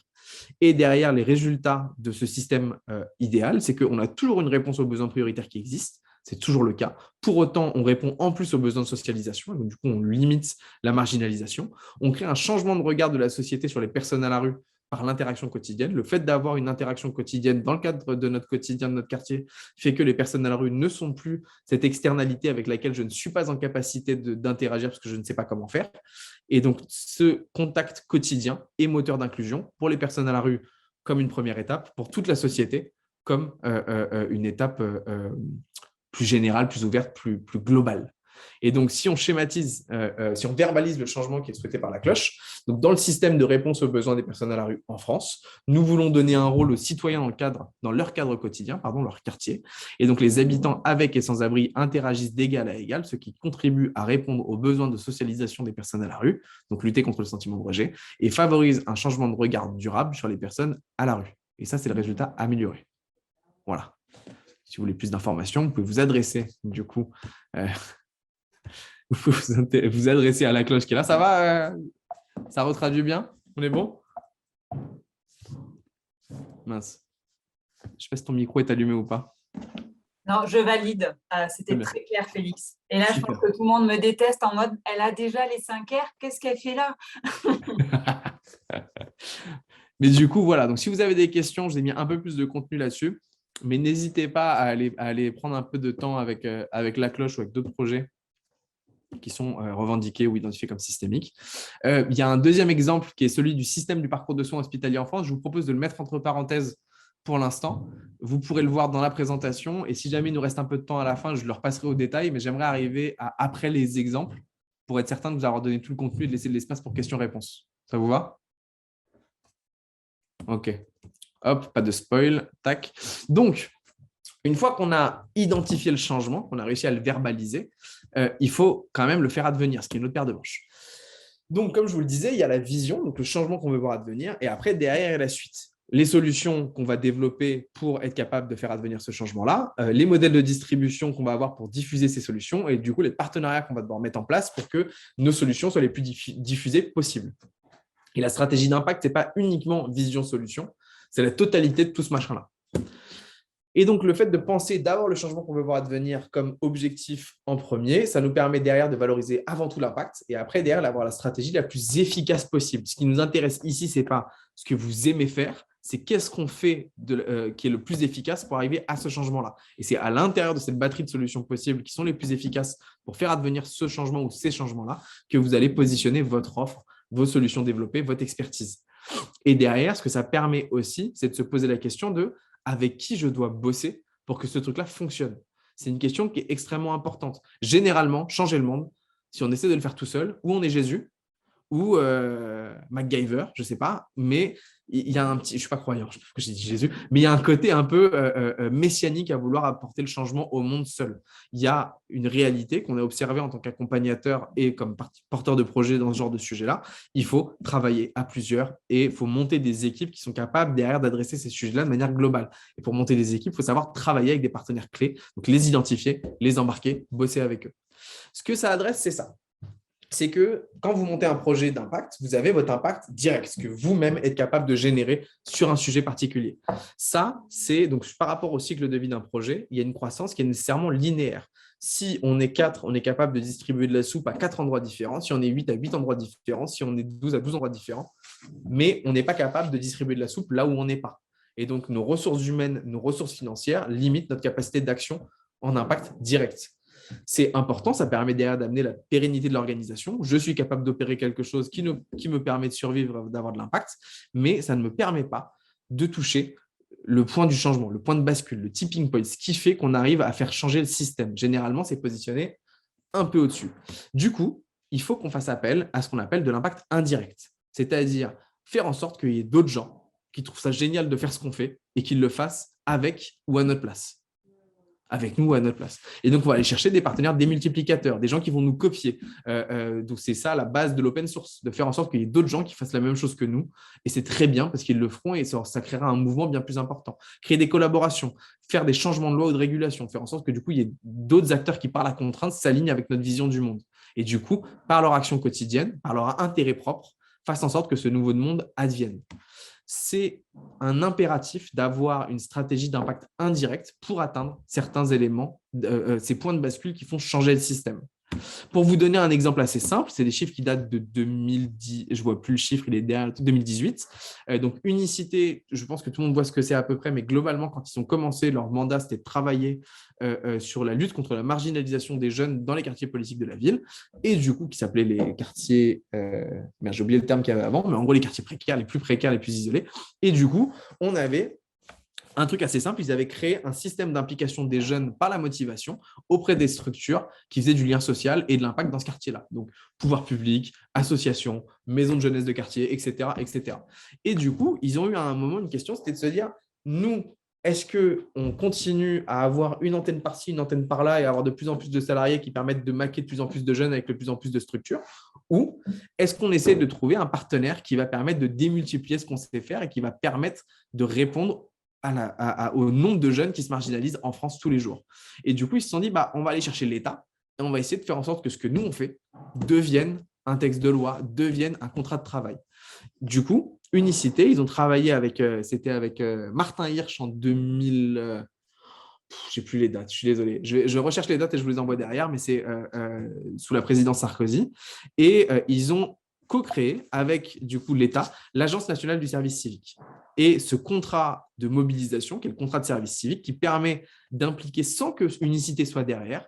Et derrière les résultats de ce système idéal, c'est qu'on a toujours une réponse aux besoins prioritaires qui existe, c'est toujours le cas. Pour autant, on répond en plus aux besoins de socialisation, donc du coup on limite la marginalisation, on crée un changement de regard de la société sur les personnes à la rue par l'interaction quotidienne. Le fait d'avoir une interaction quotidienne dans le cadre de notre quotidien, de notre quartier, fait que les personnes à la rue ne sont plus cette externalité avec laquelle je ne suis pas en capacité d'interagir parce que je ne sais pas comment faire. Et donc, ce contact quotidien est moteur d'inclusion pour les personnes à la rue comme une première étape, pour toute la société comme une étape plus générale, plus ouverte, plus globale. Et donc, si on schématise, si on verbalise le changement qui est souhaité par la cloche, donc dans le système de réponse aux besoins des personnes à la rue en France, nous voulons donner un rôle aux citoyens dans leur cadre quotidien, leur quartier. Et donc, les habitants avec et sans abri interagissent d'égal à égal, ce qui contribue à répondre aux besoins de socialisation des personnes à la rue, donc lutter contre le sentiment de rejet, et favorise un changement de regard durable sur les personnes à la rue. Et ça, c'est le résultat amélioré. Voilà. Si vous voulez plus d'informations, vous pouvez vous adresser, du coup, vous pouvez vous adresser à la cloche qui est là. Ça va ça retraduit bien? On est bon? Mince. Je ne sais pas si ton micro est allumé ou pas. Non, je valide. C'était très clair, Félix. Et là, je pense que tout le monde me déteste en mode « Elle a déjà les 5 R, qu'est-ce qu'elle fait là ?» Mais du coup, voilà. Donc, si vous avez des questions, j'ai mis un peu plus de contenu là-dessus. Mais n'hésitez pas à aller prendre un peu de temps avec la cloche ou avec d'autres projets qui sont revendiqués ou identifiés comme systémiques. Il y a un deuxième exemple qui est celui du système du parcours de soins hospitalier en France. Je vous propose de le mettre entre parenthèses pour l'instant. Vous pourrez le voir dans la présentation. Et si jamais il nous reste un peu de temps à la fin, je le repasserai au détail. Mais j'aimerais arriver après les exemples pour être certain de vous avoir donné tout le contenu et de laisser de l'espace pour questions-réponses. Ça vous va? OK. Hop, pas de spoil. Tac. Donc, une fois qu'on a identifié le changement, qu'on a réussi à le verbaliser, il faut quand même le faire advenir, ce qui est une autre paire de manches. Donc, comme je vous le disais, il y a la vision, donc le changement qu'on veut voir advenir, et après, derrière, il y a la suite. Les solutions qu'on va développer pour être capable de faire advenir ce changement-là, les modèles de distribution qu'on va avoir pour diffuser ces solutions, et du coup, les partenariats qu'on va devoir mettre en place pour que nos solutions soient les plus diffusées possibles. Et la stratégie d'impact, ce n'est pas uniquement vision-solution, c'est la totalité de tout ce machin-là. Et donc, le fait de penser d'abord le changement qu'on veut voir advenir comme objectif en premier, ça nous permet derrière de valoriser avant tout l'impact et après derrière d'avoir la stratégie la plus efficace possible. Ce qui nous intéresse ici, ce n'est pas ce que vous aimez faire, c'est qu'est-ce qu'on fait qui est le plus efficace pour arriver à ce changement-là. Et c'est à l'intérieur de cette batterie de solutions possibles qui sont les plus efficaces pour faire advenir ce changement ou ces changements-là que vous allez positionner votre offre, vos solutions développées, votre expertise. Et derrière, ce que ça permet aussi, c'est de se poser la question de avec qui je dois bosser pour que ce truc-là fonctionne. C'est une question qui est extrêmement importante. Généralement, changer le monde, si on essaie de le faire tout seul, ou on est Jésus, ou MacGyver, je ne sais pas, mais il y a un petit, je ne suis pas croyant, je sais pas pourquoi j'ai dit Jésus, mais il y a un côté un peu messianique à vouloir apporter le changement au monde seul. Il y a une réalité qu'on a observée en tant qu'accompagnateur et comme porteur de projet dans ce genre de sujet-là. Il faut travailler à plusieurs et il faut monter des équipes qui sont capables derrière d'adresser ces sujets-là de manière globale. Et pour monter des équipes, il faut savoir travailler avec des partenaires clés, donc les identifier, les embarquer, bosser avec eux. Ce que ça adresse, c'est ça. C'est que quand vous montez un projet d'impact, vous avez votre impact direct, ce que vous-même êtes capable de générer sur un sujet particulier. Ça, c'est donc par rapport au cycle de vie d'un projet, il y a une croissance qui est nécessairement linéaire. Si on est 4, on est capable de distribuer de la soupe à 4 endroits différents. Si on est 8 à 8 endroits différents. Si on est 12 à 12 endroits différents. Mais on n'est pas capable de distribuer de la soupe là où on n'est pas. Et donc, nos ressources humaines, nos ressources financières limitent notre capacité d'action en impact direct. C'est important, ça permet derrière d'amener la pérennité de l'organisation. Je suis capable d'opérer quelque chose qui me permet de survivre, d'avoir de l'impact, mais ça ne me permet pas de toucher le point du changement, le point de bascule, le tipping point, ce qui fait qu'on arrive à faire changer le système. Généralement, c'est positionné un peu au-dessus. Du coup, il faut qu'on fasse appel à ce qu'on appelle de l'impact indirect, c'est-à-dire faire en sorte qu'il y ait d'autres gens qui trouvent ça génial de faire ce qu'on fait et qu'ils le fassent avec ou à notre place. Avec nous ou à notre place. Et donc, on va aller chercher des partenaires démultiplicateurs, des gens qui vont nous copier. Donc, c'est ça la base de l'open source, de faire en sorte qu'il y ait d'autres gens qui fassent la même chose que nous. Et c'est très bien parce qu'ils le feront et ça créera un mouvement bien plus important. Créer des collaborations, faire des changements de loi ou de régulation, faire en sorte que du coup, il y ait d'autres acteurs qui, par la contrainte, s'alignent avec notre vision du monde. Et du coup, par leur action quotidienne, par leur intérêt propre, fassent en sorte que ce nouveau monde advienne. C'est un impératif d'avoir une stratégie d'impact indirect pour atteindre certains éléments, ces points de bascule qui font changer le système. Pour vous donner un exemple assez simple, c'est des chiffres qui datent de 2010, je ne vois plus le chiffre, il est derrière 2018. Donc, Unicité, je pense que tout le monde voit ce que c'est à peu près, mais globalement, quand ils ont commencé, leur mandat, c'était de travailler sur la lutte contre la marginalisation des jeunes dans les quartiers politiques de la ville, et du coup, qui s'appelait les quartiers, j'ai oublié le terme qu'il y avait avant, mais en gros, les quartiers précaires, les plus précaires, les plus isolés. Et du coup, on avait un truc assez simple, ils avaient créé un système d'implication des jeunes par la motivation auprès des structures qui faisaient du lien social et de l'impact dans ce quartier-là. Donc, pouvoir public, associations, maisons de jeunesse de quartier, etc., etc. Et du coup, ils ont eu à un moment une question, c'était de se dire, nous, est-ce qu'on continue à avoir une antenne par-ci, une antenne par-là et avoir de plus en plus de salariés qui permettent de maquer de plus en plus de jeunes avec de plus en plus de structures? Ou est-ce qu'on essaie de trouver un partenaire qui va permettre de démultiplier ce qu'on sait faire et qui va permettre de répondre au nombre de jeunes qui se marginalisent en France tous les jours? Et du coup, ils se sont dit, on va aller chercher l'État et on va essayer de faire en sorte que ce que nous, on fait devienne un texte de loi, devienne un contrat de travail. Du coup, Unicité, ils ont travaillé avec Martin Hirsch en 2000… je n'ai plus les dates, je suis désolé. Je recherche les dates et je vous les envoie derrière, mais c'est sous la présidence Sarkozy. Et ils ont co-créé avec du coup l'État l'Agence nationale du service civique. Et ce contrat de mobilisation, qui est le contrat de service civique, qui permet d'impliquer sans que Unicité soit derrière,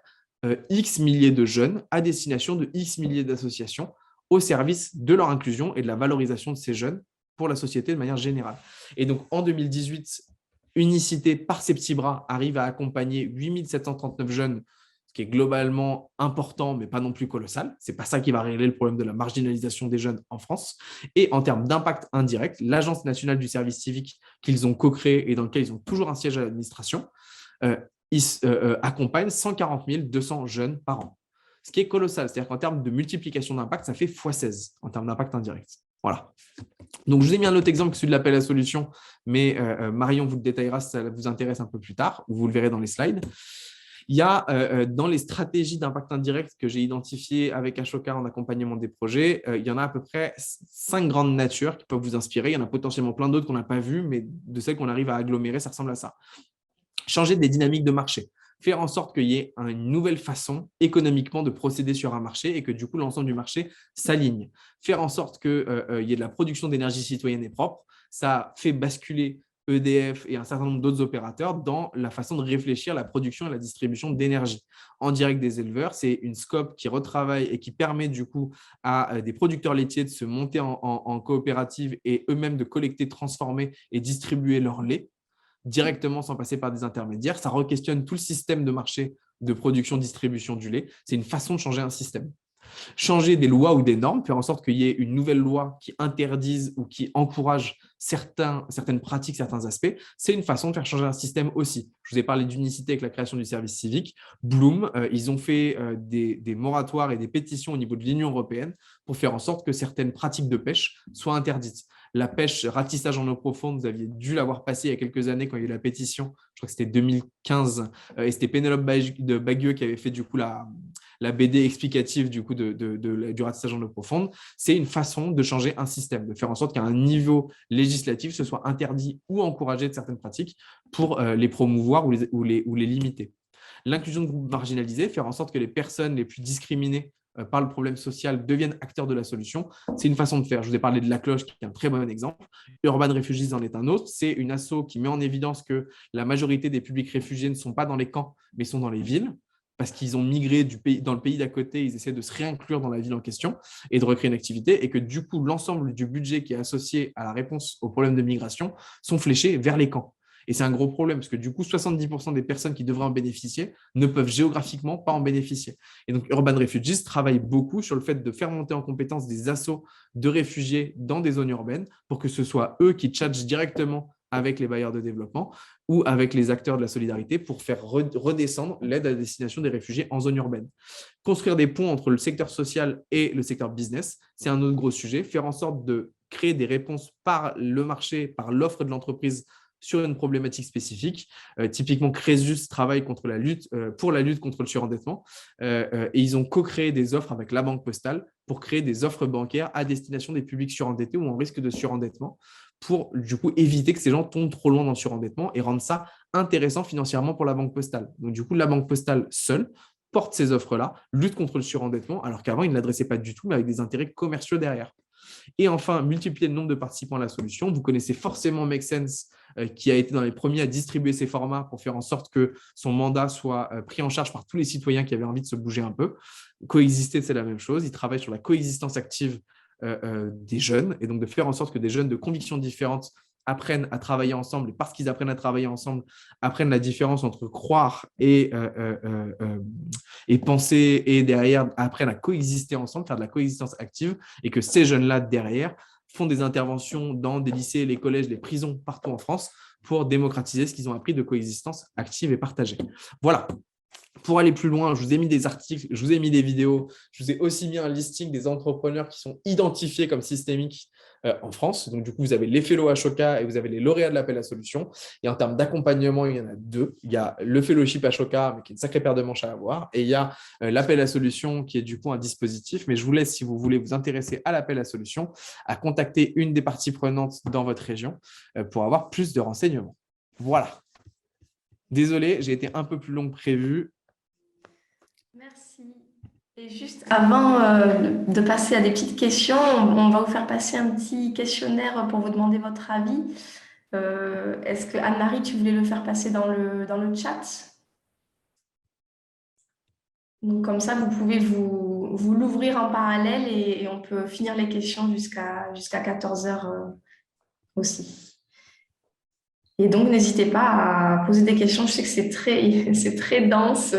X milliers de jeunes à destination de X milliers d'associations au service de leur inclusion et de la valorisation de ces jeunes pour la société de manière générale. Et donc, en 2018, Unicité, par ses petits bras, arrive à accompagner 8 739 jeunes, ce qui est globalement important, mais pas non plus colossal. Ce n'est pas ça qui va régler le problème de la marginalisation des jeunes en France. Et en termes d'impact indirect, l'Agence nationale du service civique qu'ils ont co-créée et dans lequel ils ont toujours un siège à l'administration, accompagne 140 200 jeunes par an. Ce qui est colossal. C'est-à-dire qu'en termes de multiplication d'impact, ça fait x16 en termes d'impact indirect. Voilà. Donc, je vous ai mis un autre exemple que celui de l'appel à solution, mais Marion vous le détaillera si ça vous intéresse un peu plus tard, ou vous le verrez dans les slides. Il y a dans les stratégies d'impact indirect que j'ai identifiées avec Ashoka en accompagnement des projets, il y en a à peu près 5 grandes natures qui peuvent vous inspirer. Il y en a potentiellement plein d'autres qu'on n'a pas vues, mais de celles qu'on arrive à agglomérer, ça ressemble à ça. Changer des dynamiques de marché. Faire en sorte qu'il y ait une nouvelle façon économiquement de procéder sur un marché et que du coup, l'ensemble du marché s'aligne. Faire en sorte qu'il y ait de la production d'énergie citoyenne et propre, ça fait basculer EDF et un certain nombre d'autres opérateurs dans la façon de réfléchir à la production et la distribution d'énergie. En direct des éleveurs, c'est une scope qui retravaille et qui permet du coup à des producteurs laitiers de se monter en coopérative et eux-mêmes de collecter, transformer et distribuer leur lait directement sans passer par des intermédiaires. Ça re-questionne tout le système de marché de production-distribution du lait. C'est une façon de changer un système. Changer des lois ou des normes, faire en sorte qu'il y ait une nouvelle loi qui interdise ou qui encourage certaines pratiques, certains aspects, c'est une façon de faire changer un système aussi. Je vous ai parlé d'Unicité avec la création du service civique. Bloom, ils ont fait des moratoires et des pétitions au niveau de l'Union européenne pour faire en sorte que certaines pratiques de pêche soient interdites. La pêche ratissage en eau profonde, vous aviez dû l'avoir passé il y a quelques années quand il y a eu la pétition, je crois que c'était 2015, et c'était Pénélope Bagieux qui avait fait du coup la BD explicative du coup du ratissage en eau profonde. C'est une façon de changer un système, de faire en sorte qu'à un niveau législatif, ce soit interdit ou encouragé de certaines pratiques pour les promouvoir ou les limiter. L'inclusion de groupes marginalisés, faire en sorte que les personnes les plus discriminées par le problème social deviennent acteurs de la solution. C'est une façon de faire. Je vous ai parlé de La Cloche, qui est un très bon exemple. Urban Refugees en est un autre. C'est une asso qui met en évidence que la majorité des publics réfugiés ne sont pas dans les camps, mais sont dans les villes, parce qu'ils ont migré dans le pays d'à côté, ils essaient de se réinclure dans la ville en question et de recréer une activité, et que du coup, l'ensemble du budget qui est associé à la réponse aux problèmes de migration sont fléchés vers les camps. Et c'est un gros problème, parce que du coup, 70% des personnes qui devraient en bénéficier ne peuvent géographiquement pas en bénéficier. Et donc, Urban Refugees travaille beaucoup sur le fait de faire monter en compétence des assos de réfugiés dans des zones urbaines pour que ce soit eux qui tchatchent directement avec les bailleurs de développement ou avec les acteurs de la solidarité pour faire redescendre l'aide à destination des réfugiés en zone urbaine. Construire des ponts entre le secteur social et le secteur business, c'est un autre gros sujet. Faire en sorte de créer des réponses par le marché, par l'offre de l'entreprise sur une problématique spécifique. Typiquement, Crésus travaille pour la lutte contre le surendettement et ils ont co-créé des offres avec la Banque Postale pour créer des offres bancaires à destination des publics surendettés ou en risque de surendettement pour du coup éviter que ces gens tombent trop loin dans le surendettement et rendre ça intéressant financièrement pour la Banque Postale. Donc du coup, la Banque Postale seule porte ces offres-là, lutte contre le surendettement, alors qu'avant, ils ne l'adressaient pas du tout, mais avec des intérêts commerciaux derrière. Et enfin, multiplier le nombre de participants à la solution. Vous connaissez forcément Make Sense, qui a été dans les premiers à distribuer ces formats pour faire en sorte que son mandat soit pris en charge par tous les citoyens qui avaient envie de se bouger un peu. Coexister, c'est la même chose. Il travaille sur la coexistence active des jeunes, et donc de faire en sorte que des jeunes de convictions différentes apprennent à travailler ensemble, et parce qu'ils apprennent à travailler ensemble, apprennent la différence entre croire et penser, et derrière apprennent à coexister ensemble, faire de la coexistence active, et que ces jeunes-là derrière font des interventions dans des lycées, les collèges, les prisons partout en France pour démocratiser ce qu'ils ont appris de coexistence active et partagée. Voilà. Pour aller plus loin, je vous ai mis des articles, je vous ai mis des vidéos, je vous ai aussi mis un listing des entrepreneurs qui sont identifiés comme systémiques en France. Donc, du coup, vous avez les fellows Ashoka et vous avez les lauréats de l'appel à solutions. Et en termes d'accompagnement, il y en a deux. Il y a le fellowship Ashoka, mais qui est une sacrée paire de manches à avoir. Et il y a l'appel à solutions, qui est du coup un dispositif. Mais je vous laisse, si vous voulez vous intéresser à l'appel à solutions, à contacter une des parties prenantes dans votre région pour avoir plus de renseignements. Voilà. Désolé, j'ai été un peu plus long que prévu. Merci. Et juste avant de passer à des petites questions, on va vous faire passer un petit questionnaire pour vous demander votre avis. Est-ce que Anne-Marie, tu voulais le faire passer dans le chat? Donc comme ça, vous pouvez vous l'ouvrir en parallèle et on peut finir les questions jusqu'à 14 heures aussi. Et donc, n'hésitez pas à poser des questions. Je sais que c'est très dense.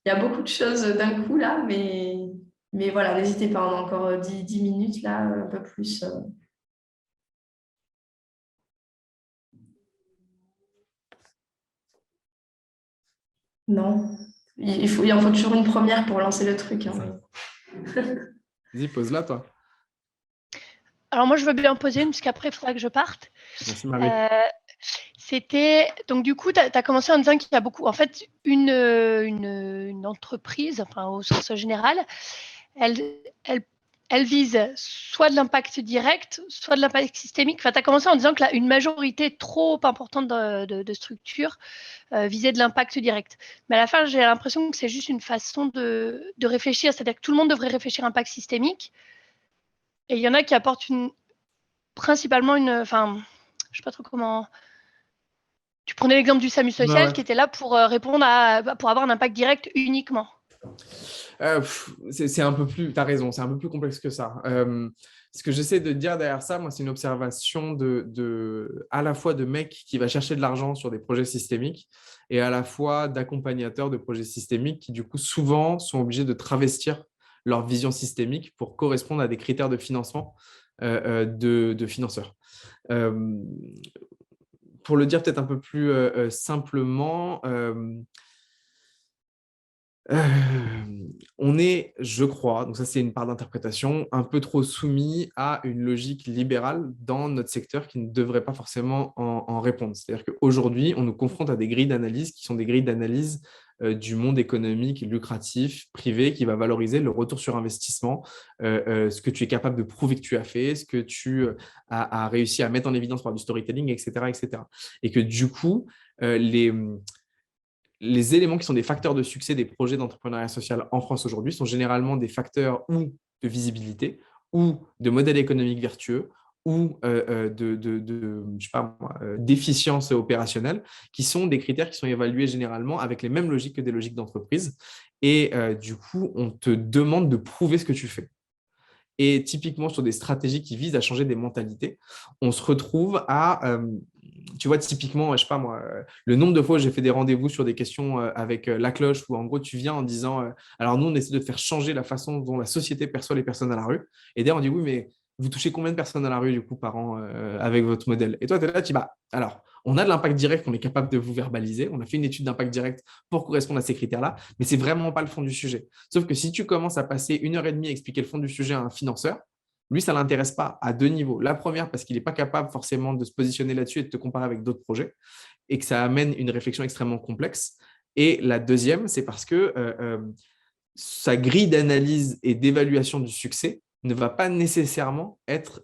Il y a beaucoup de choses d'un coup là, mais voilà, n'hésitez pas. On a encore 10 minutes là, un peu plus. Non, il en faut toujours une première pour lancer le truc. Hein. Vas-y, pose-la, toi. Alors moi, je veux bien en poser une, puisqu'après, il faudra que je parte. Merci, Marie. C'était donc du coup, tu as commencé en disant qu'il y a beaucoup, en fait, une entreprise, enfin au sens général, elle vise soit de l'impact direct, soit de l'impact systémique. Enfin, tu as commencé en disant que une majorité trop importante de structures visait de l'impact direct. Mais à la fin, j'ai l'impression que c'est juste une façon de réfléchir, c'est-à-dire que tout le monde devrait réfléchir à impact systémique. Et il y en a qui apportent principalement enfin, je sais pas trop comment. Tu prenais l'exemple du SAMU social qui était là pour répondre pour avoir un impact direct uniquement. C'est un peu plus, tu as raison, c'est un peu plus complexe que ça. Ce que j'essaie de dire derrière ça, moi, c'est une observation à la fois de mecs qui va chercher de l'argent sur des projets systémiques et à la fois d'accompagnateurs de projets systémiques qui, du coup, souvent sont obligés de travestir leur vision systémique pour correspondre à des critères de financement de financeurs. Pour le dire peut-être un peu plus simplement, on est, je crois, donc ça c'est une part d'interprétation, un peu trop soumis à une logique libérale dans notre secteur qui ne devrait pas forcément en répondre. C'est-à-dire qu'aujourd'hui, on nous confronte à des grilles d'analyse qui sont des grilles d'analyse du monde économique, lucratif, privé, qui va valoriser le retour sur investissement, ce que tu es capable de prouver que tu as fait, ce que tu as réussi à mettre en évidence par du storytelling, etc., etc. Et que du coup, les éléments qui sont des facteurs de succès des projets d'entrepreneuriat social en France aujourd'hui sont généralement des facteurs ou de visibilité ou de modèles économiques vertueux ou je sais pas moi, d'efficience opérationnelle, qui sont des critères qui sont évalués généralement avec les mêmes logiques que des logiques d'entreprise. Et du coup, on te demande de prouver ce que tu fais. Et typiquement, sur des stratégies qui visent à changer des mentalités, on se retrouve à, tu vois, typiquement, je sais pas moi, le nombre de fois où j'ai fait des rendez-vous sur des questions avec la cloche, où en gros, tu viens en disant, alors nous, on essaie de te faire changer la façon dont la société perçoit les personnes à la rue. Et d'ailleurs, on dit, oui, mais vous touchez combien de personnes à la rue, du coup, par an avec votre modèle? Et toi, tu es là, tu dis, bah, alors, on a de l'impact direct qu'on est capable de vous verbaliser. On a fait une étude d'impact direct pour correspondre à ces critères-là, mais c'est vraiment pas le fond du sujet. Sauf que si tu commences à passer 1 heure et demie à expliquer le fond du sujet à un financeur, lui, ça ne l'intéresse pas à 2 niveaux. La première, parce qu'il n'est pas capable forcément de se positionner là-dessus et de te comparer avec d'autres projets, et que ça amène une réflexion extrêmement complexe. Et la deuxième, c'est parce que sa grille d'analyse et d'évaluation du succès ne va pas nécessairement être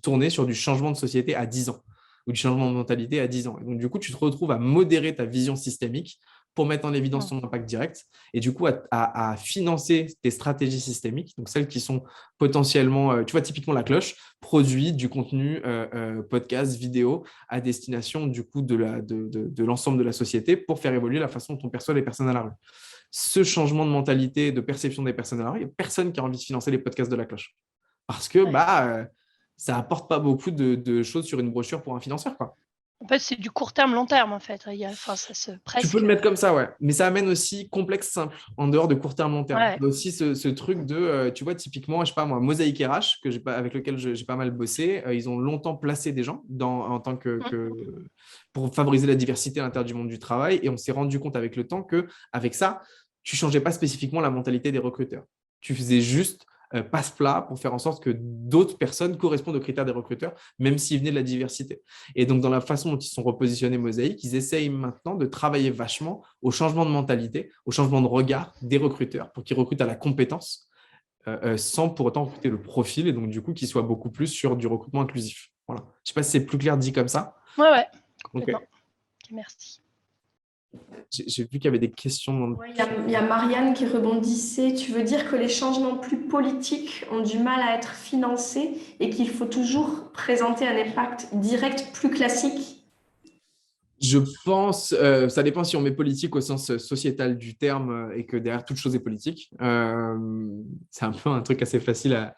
tournée sur du changement de société à 10 ans ou du changement de mentalité à 10 ans. Et donc, du coup, tu te retrouves à modérer ta vision systémique pour mettre en évidence ton impact direct et du coup à financer tes stratégies systémiques, donc celles qui sont potentiellement, tu vois, typiquement la cloche, produit du contenu podcast, vidéo à destination du coup de l'ensemble de la société pour faire évoluer la façon dont on perçoit les personnes à la rue. Ce changement de mentalité, de perception des personnes à la rue, il n'y a personne qui a envie de financer les podcasts de la cloche. Parce que ça n'apporte pas beaucoup de choses sur une brochure pour un financeur, quoi. En fait, c'est du court terme, long terme, en fait. Ça se presque... Tu peux le mettre comme ça, ouais. Mais ça amène aussi complexe simple, en dehors de court terme, long terme. Ouais. Il y a aussi ce truc de, tu vois, typiquement, je sais pas moi, Mosaïque RH, avec lequel j'ai pas mal bossé, ils ont longtemps placé des gens en tant pour favoriser la diversité à l'intérieur du monde du travail. Et on s'est rendu compte avec le temps qu'avec ça, tu changeais pas spécifiquement la mentalité des recruteurs. Tu faisais juste passe-plat pour faire en sorte que d'autres personnes correspondent aux critères des recruteurs, même s'ils venaient de la diversité. Et donc, dans la façon dont ils sont repositionnés Mosaïque, ils essayent maintenant de travailler vachement au changement de mentalité, au changement de regard des recruteurs pour qu'ils recrutent à la compétence sans pour autant recruter le profil et donc du coup qu'ils soient beaucoup plus sur du recrutement inclusif. Voilà. Je ne sais pas si c'est plus clair dit comme ça. Ouais, complètement. Okay, merci. J'ai vu qu'il y avait des questions. Il y a Marianne qui rebondissait. Tu veux dire que les changements plus politiques ont du mal à être financés et qu'il faut toujours présenter un impact direct plus classique? Je pense, ça dépend si on met politique au sens sociétal du terme et que derrière toute chose est politique. C'est un peu un truc assez facile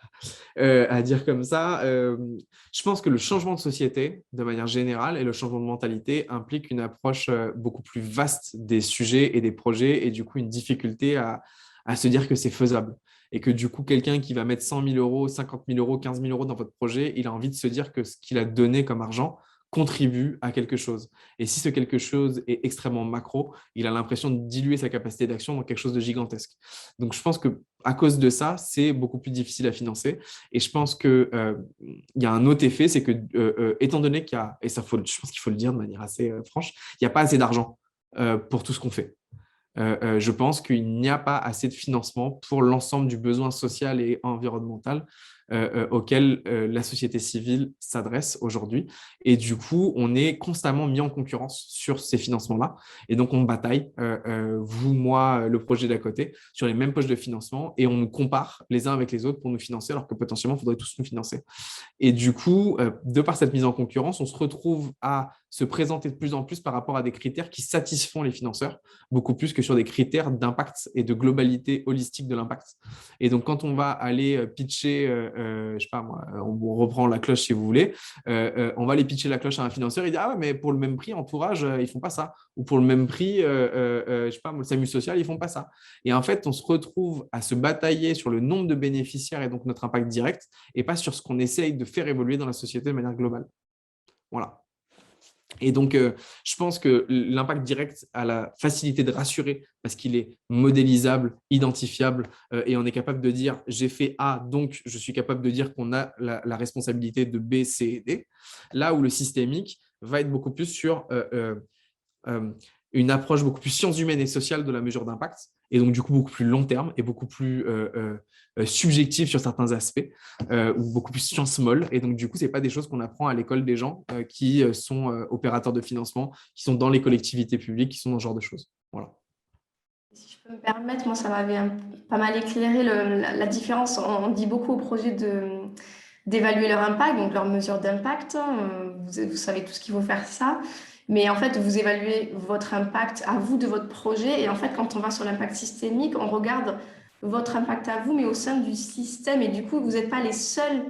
à dire comme ça. Je pense que le changement de société, de manière générale, et le changement de mentalité implique une approche beaucoup plus vaste des sujets et des projets et du coup une difficulté à se dire que c'est faisable. Et que du coup, quelqu'un qui va mettre 100 000 euros, 50 000 euros, 15 000 euros dans votre projet, il a envie de se dire que ce qu'il a donné comme argent contribue à quelque chose. Et si ce quelque chose est extrêmement macro, il a l'impression de diluer sa capacité d'action dans quelque chose de gigantesque. Donc, je pense qu'à cause de ça, c'est beaucoup plus difficile à financer. Et je pense qu'il y a un autre effet, c'est que, étant donné qu'il y a, et ça, je pense qu'il faut le dire de manière assez franche, il n'y a pas assez d'argent pour tout ce qu'on fait. Je pense qu'il n'y a pas assez de financement pour l'ensemble du besoin social et environnemental auquel la société civile s'adresse aujourd'hui. Et du coup, on est constamment mis en concurrence sur ces financements-là. Et donc, on bataille, vous, moi, le projet d'à côté, sur les mêmes poches de financement et on nous compare les uns avec les autres pour nous financer alors que potentiellement, il faudrait tous nous financer. Et du coup, de par cette mise en concurrence, on se retrouve à se présenter de plus en plus par rapport à des critères qui satisfont les financeurs, beaucoup plus que sur des critères d'impact et de globalité holistique de l'impact. Et donc, quand on va aller pitcher, je sais pas moi, on reprend la cloche si vous voulez, on va aller pitcher la cloche à un financeur, il dit « Ah ouais, mais pour le même prix, Entourage, ils font pas ça. » Ou pour le même prix, je sais pas, le SAMU social, ils font pas ça. Et en fait, on se retrouve à se batailler sur le nombre de bénéficiaires et donc notre impact direct et pas sur ce qu'on essaye de faire évoluer dans la société de manière globale. Voilà. Et donc, je pense que l'impact direct a la facilité de rassurer parce qu'il est modélisable, identifiable et on est capable de dire « j'ai fait A, donc je suis capable de dire qu'on a la responsabilité de B, C et D ». Là où le systémique va être beaucoup plus sur une approche beaucoup plus sciences humaines et sociales de la mesure d'impact et donc du coup beaucoup plus long terme et beaucoup plus subjectif sur certains aspects, ou beaucoup plus science molle. Et donc du coup, ce n'est pas des choses qu'on apprend à l'école des gens qui sont opérateurs de financement, qui sont dans les collectivités publiques, qui sont dans ce genre de choses. Voilà. Si je peux me permettre, moi, ça m'avait pas mal éclairé la différence. On dit beaucoup aux projets d'évaluer leur impact, donc leur mesure d'impact. Vous savez tout ce qu'il faut faire ça. Mais en fait, vous évaluez votre impact à vous de votre projet. Et en fait, quand on va sur l'impact systémique, on regarde votre impact à vous, mais au sein du système. Et du coup, vous n'êtes pas les seuls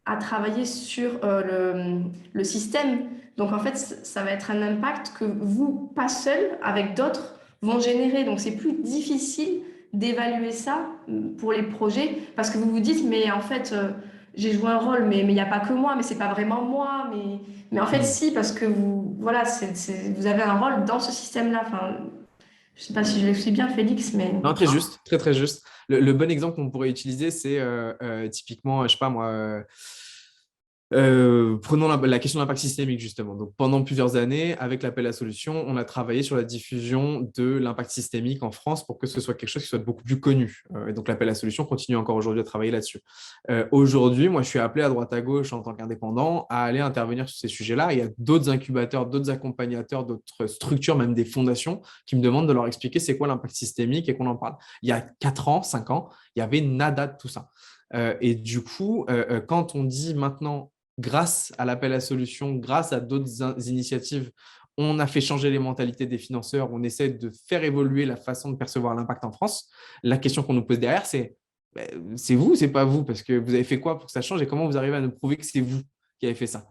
à travailler sur le système. Donc, en fait, ça va être un impact que vous, pas seul, avec d'autres, vont générer. Donc, c'est plus difficile d'évaluer ça pour les projets parce que vous vous dites, mais en fait, j'ai joué un rôle, mais il n'y a pas que moi, mais c'est pas vraiment moi. Mais en fait, si, parce que vous, voilà, vous avez un rôle dans ce système-là. Enfin, je ne sais pas si je l'explique bien, Félix, mais... Non, très juste, très très juste. Le bon exemple qu'on pourrait utiliser, c'est typiquement, je sais pas moi, prenons la question de l'impact systémique, justement. Donc, pendant plusieurs années, avec l'appel à solutions, on a travaillé sur la diffusion de l'impact systémique en France pour que ce soit quelque chose qui soit beaucoup plus connu. Et donc, l'appel à solutions continue encore aujourd'hui à travailler là-dessus. Aujourd'hui, moi, je suis appelé à droite à gauche en tant qu'indépendant à aller intervenir sur ces sujets-là. Il y a d'autres incubateurs, d'autres accompagnateurs, d'autres structures, même des fondations qui me demandent de leur expliquer c'est quoi l'impact systémique et qu'on en parle. Il y a 4 ans, 5 ans, il y avait nada de tout ça. Et du coup, quand on dit maintenant, grâce à l'appel à solutions, grâce à d'autres initiatives, on a fait changer les mentalités des financeurs, on essaie de faire évoluer la façon de percevoir l'impact en France. La question qu'on nous pose derrière, c'est vous ou c'est pas vous? Parce que vous avez fait quoi pour que ça change et comment vous arrivez à nous prouver que c'est vous qui avez fait ça?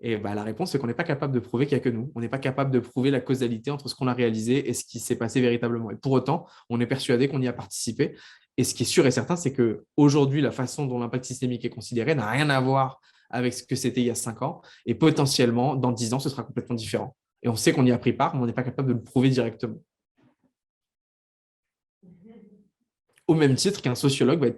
Et la réponse, c'est qu'on n'est pas capable de prouver qu'il n'y a que nous. On n'est pas capable de prouver la causalité entre ce qu'on a réalisé et ce qui s'est passé véritablement. Et pour autant, on est persuadé qu'on y a participé. Et ce qui est sûr et certain, c'est qu'aujourd'hui, la façon dont l'impact systémique est considéré n'a rien à voir avec ce que c'était il y a 5 ans. Et potentiellement, dans 10 ans, ce sera complètement différent. Et on sait qu'on y a pris part, mais on n'est pas capable de le prouver directement. Au même titre qu'un sociologue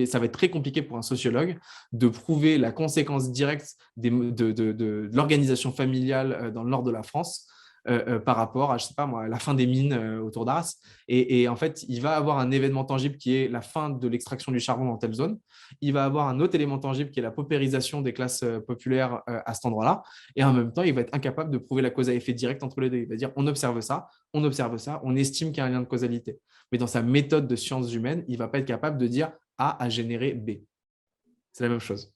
ça va être très compliqué pour un sociologue de prouver la conséquence directe de l'organisation familiale dans le nord de la France par rapport à, je sais pas moi, la fin des mines autour d'Arras. Et en fait, il va avoir un événement tangible qui est la fin de l'extraction du charbon dans telle zone. Il va avoir un autre élément tangible qui est la paupérisation des classes populaires à cet endroit-là. Et en même temps, il va être incapable de prouver la cause à effet direct entre les deux. Il va dire, on observe ça, on estime qu'il y a un lien de causalité. Mais dans sa méthode de sciences humaines, il ne va pas être capable de dire A a généré B. C'est la même chose.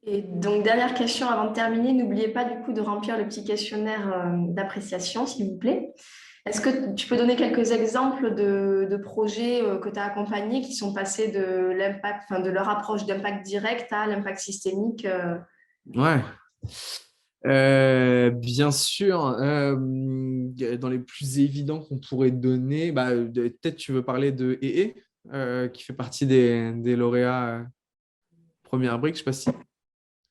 Et donc, dernière question avant de terminer, n'oubliez pas du coup de remplir le petit questionnaire d'appréciation, s'il vous plaît. Est-ce que tu peux donner quelques exemples de projets que tu as accompagnés qui sont passés de l'impact, enfin, de leur approche d'impact direct à l'impact systémique Ouais. Bien sûr, dans les plus évidents qu'on pourrait donner, peut-être tu veux parler de EE, qui fait partie des lauréats Première Brique, je ne sais pas si…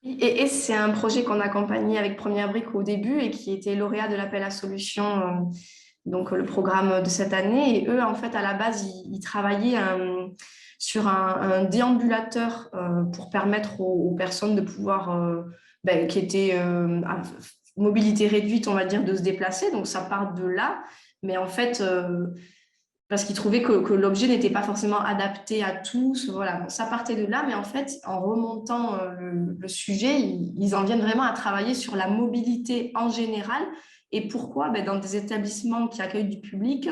Et c'est un projet qu'on a accompagné avec Première Brique au début et qui était lauréat de l'appel à solutions, donc le programme de cette année. Et eux, en fait, à la base, ils travaillaient sur un déambulateur pour permettre aux personnes de pouvoir, qui étaient à mobilité réduite, on va dire, de se déplacer. Donc, ça part de là. Mais en fait, parce qu'ils trouvaient que l'objet n'était pas forcément adapté à tous. Voilà, bon, ça partait de là, mais en fait, en remontant le sujet, ils en viennent vraiment à travailler sur la mobilité en général. Et pourquoi? Dans des établissements qui accueillent du public,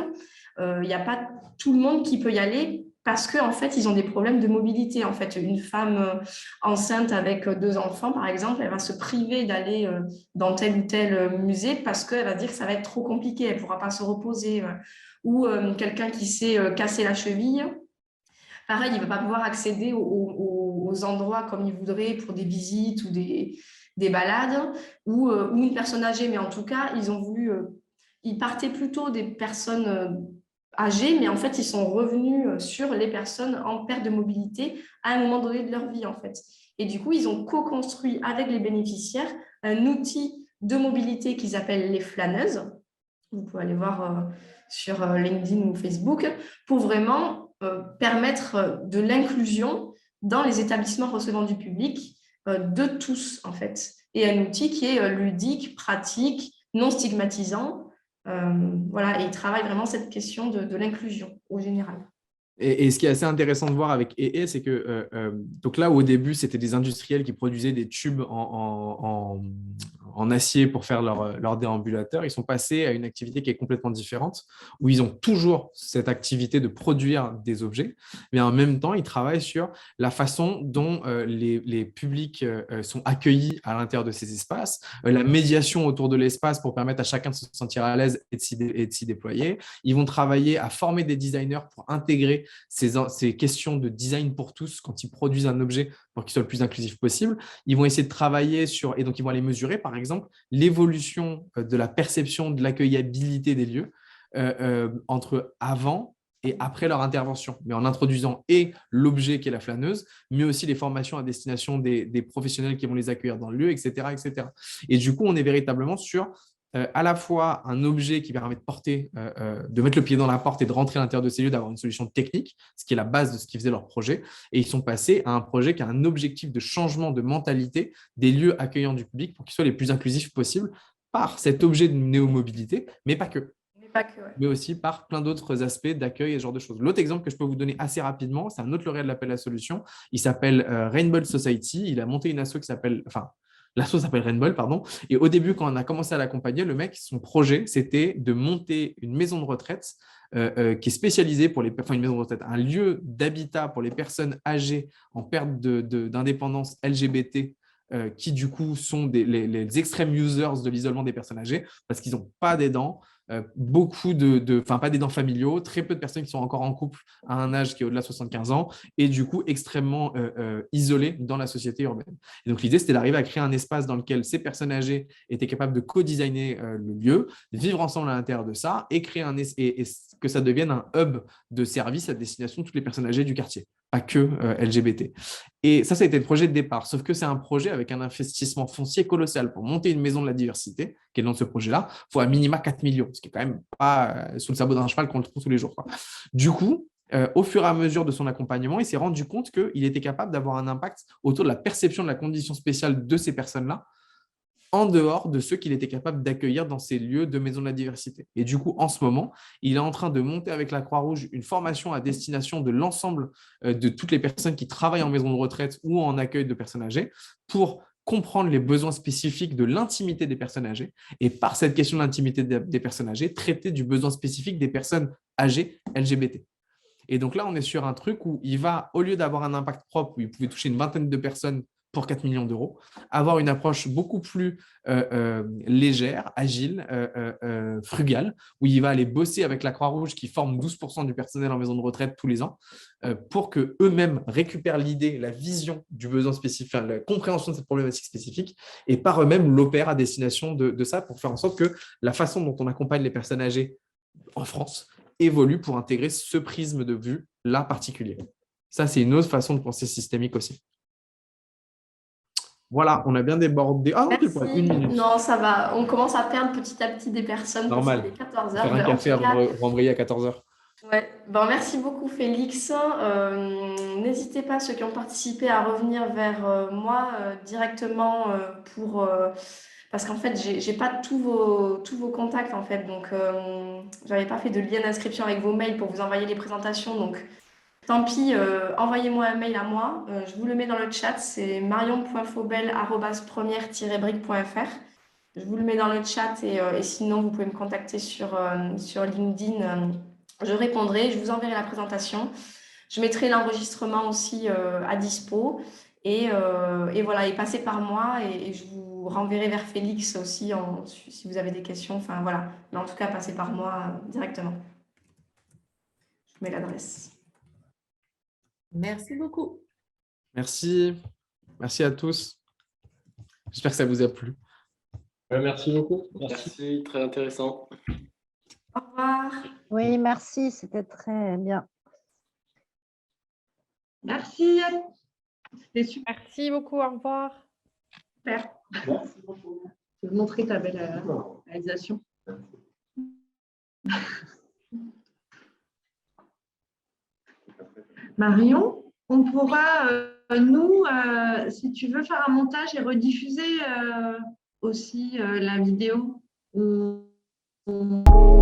il n'y a pas tout le monde qui peut y aller parce qu'en fait, ils ont des problèmes de mobilité. En fait, une femme enceinte avec 2 enfants, par exemple, elle va se priver d'aller dans tel ou tel musée parce qu'elle va dire que ça va être trop compliqué, elle ne pourra pas se reposer. Ou quelqu'un qui s'est cassé la cheville. Pareil, il ne va pas pouvoir accéder aux endroits comme il voudrait pour des visites ou des balades, ou une personne âgée. Mais en tout cas, ils ont voulu… ils partaient plutôt des personnes âgées, mais en fait, ils sont revenus sur les personnes en perte de mobilité à un moment donné de leur vie, en fait. Et du coup, ils ont co-construit avec les bénéficiaires un outil de mobilité qu'ils appellent les flâneuses. Vous pouvez aller voir sur LinkedIn ou Facebook pour vraiment permettre de l'inclusion dans les établissements recevant du public de tous, en fait. Et un outil qui est ludique, pratique, non stigmatisant Voilà, et ils travaillent vraiment cette question de l'inclusion au général. Et ce qui est assez intéressant de voir avec EE, c'est que donc là, au début, c'était des industriels qui produisaient des tubes en acier pour faire leur déambulateur. Ils sont passés à une activité qui est complètement différente, où ils ont toujours cette activité de produire des objets, mais en même temps, ils travaillent sur la façon dont les publics sont accueillis à l'intérieur de ces espaces, la médiation autour de l'espace pour permettre à chacun de se sentir à l'aise et de s'y déployer. Ils vont travailler à former des designers pour intégrer ces questions de design pour tous quand ils produisent un objet pour qu'il soit le plus inclusif possible. Ils vont essayer de travailler sur, et donc ils vont aller mesurer, par exemple, l'évolution de la perception de l'accueillabilité des lieux entre avant et après leur intervention, mais en introduisant et l'objet qui est la flâneuse, mais aussi les formations à destination des professionnels qui vont les accueillir dans le lieu, etc., etc. Et du coup, on est véritablement sur à la fois un objet qui permet de porter, de mettre le pied dans la porte et de rentrer à l'intérieur de ces lieux, d'avoir une solution technique, ce qui est la base de ce qui faisait leur projet. Et ils sont passés à un projet qui a un objectif de changement de mentalité des lieux accueillants du public pour qu'ils soient les plus inclusifs possibles par cet objet de néomobilité, mais pas que. Mais aussi par plein d'autres aspects d'accueil et ce genre de choses. L'autre exemple que je peux vous donner assez rapidement, c'est un autre lauréat de l'appel à la solution. Il s'appelle Rainbow Society. Il a monté une asso qui s'appelle, l'asso s'appelle Rainbow, pardon. Et au début, quand on a commencé à l'accompagner, le mec, son projet, c'était de monter une maison de retraite qui est spécialisée pour une maison de retraite, un lieu d'habitat pour les personnes âgées en perte d'indépendance LGBT qui du coup sont les extreme users de l'isolement des personnes âgées parce qu'ils n'ont pas d'aidants, pas d'aidants familiaux, très peu de personnes qui sont encore en couple à un âge qui est au-delà de 75 ans et du coup extrêmement isolées dans la société urbaine. Et donc l'idée, c'était d'arriver à créer un espace dans lequel ces personnes âgées étaient capables de co-designer le lieu, vivre ensemble à l'intérieur de ça et créer et que ça devienne un hub de service à destination de toutes les personnes âgées du quartier, pas que LGBT. Et ça a été le projet de départ, sauf que c'est un projet avec un investissement foncier colossal. Pour monter une maison de la diversité, qui est dans ce projet-là, il faut à minima 4 millions, ce qui est quand même pas sous le sabot d'un cheval qu'on le trouve tous les jours, quoi. Du coup, au fur et à mesure de son accompagnement, il s'est rendu compte qu'il était capable d'avoir un impact autour de la perception de la condition spéciale de ces personnes-là, en dehors de ceux qu'il était capable d'accueillir dans ces lieux de maison de la diversité. Et du coup, en ce moment, il est en train de monter avec la Croix-Rouge une formation à destination de l'ensemble de toutes les personnes qui travaillent en maison de retraite ou en accueil de personnes âgées pour comprendre les besoins spécifiques de l'intimité des personnes âgées et par cette question de l'intimité des personnes âgées, traiter du besoin spécifique des personnes âgées LGBT. Et donc là, on est sur un truc où il va, au lieu d'avoir un impact propre, où il pouvait toucher une vingtaine de personnes pour 4 millions d'euros, avoir une approche beaucoup plus légère, agile, frugale, où il va aller bosser avec la Croix-Rouge qui forme 12% du personnel en maison de retraite tous les ans, pour qu'eux-mêmes récupèrent l'idée, la vision du besoin spécifique, la compréhension de cette problématique spécifique, et par eux-mêmes l'opèrent à destination de ça pour faire en sorte que la façon dont on accompagne les personnes âgées en France évolue pour intégrer ce prisme de vue là particulier. Ça, c'est une autre façon de penser systémique aussi. Voilà, on a bien débordé. Ah non, tu pourrais 1 minute. Non, ça va. On commence à perdre petit à petit des personnes. Normal. Parce qu'il est 14 Faire heures. un café avant de rembrayer à 14 h. Ouais. Merci beaucoup, Félix. N'hésitez pas, ceux qui ont participé, à revenir vers moi directement parce qu'en fait, j'ai pas tous vos contacts, en fait. Donc, j'avais pas fait de lien d'inscription avec vos mails pour vous envoyer les présentations. Donc, tant pis, envoyez-moi un mail à moi. Je vous le mets dans le chat. C'est marion.faubel@première-brique.fr. Je vous le mets dans le chat et sinon, vous pouvez me contacter sur LinkedIn. Je répondrai, je vous enverrai la présentation. Je mettrai l'enregistrement aussi à dispo. Et voilà, et passez par moi et je vous renverrai vers Félix aussi si vous avez des questions. Enfin, voilà. Mais en tout cas, passez par moi directement. Je vous mets l'adresse. Merci beaucoup. Merci. Merci à tous. J'espère que ça vous a plu. Merci beaucoup. Merci, très intéressant. Au revoir. Oui, merci, c'était très bien. Merci. C'était super. Merci beaucoup, au revoir. Super. Merci beaucoup. Je vais vous montrer ta belle réalisation. Marion, on pourra, nous, si tu veux faire un montage et rediffuser aussi la vidéo. vous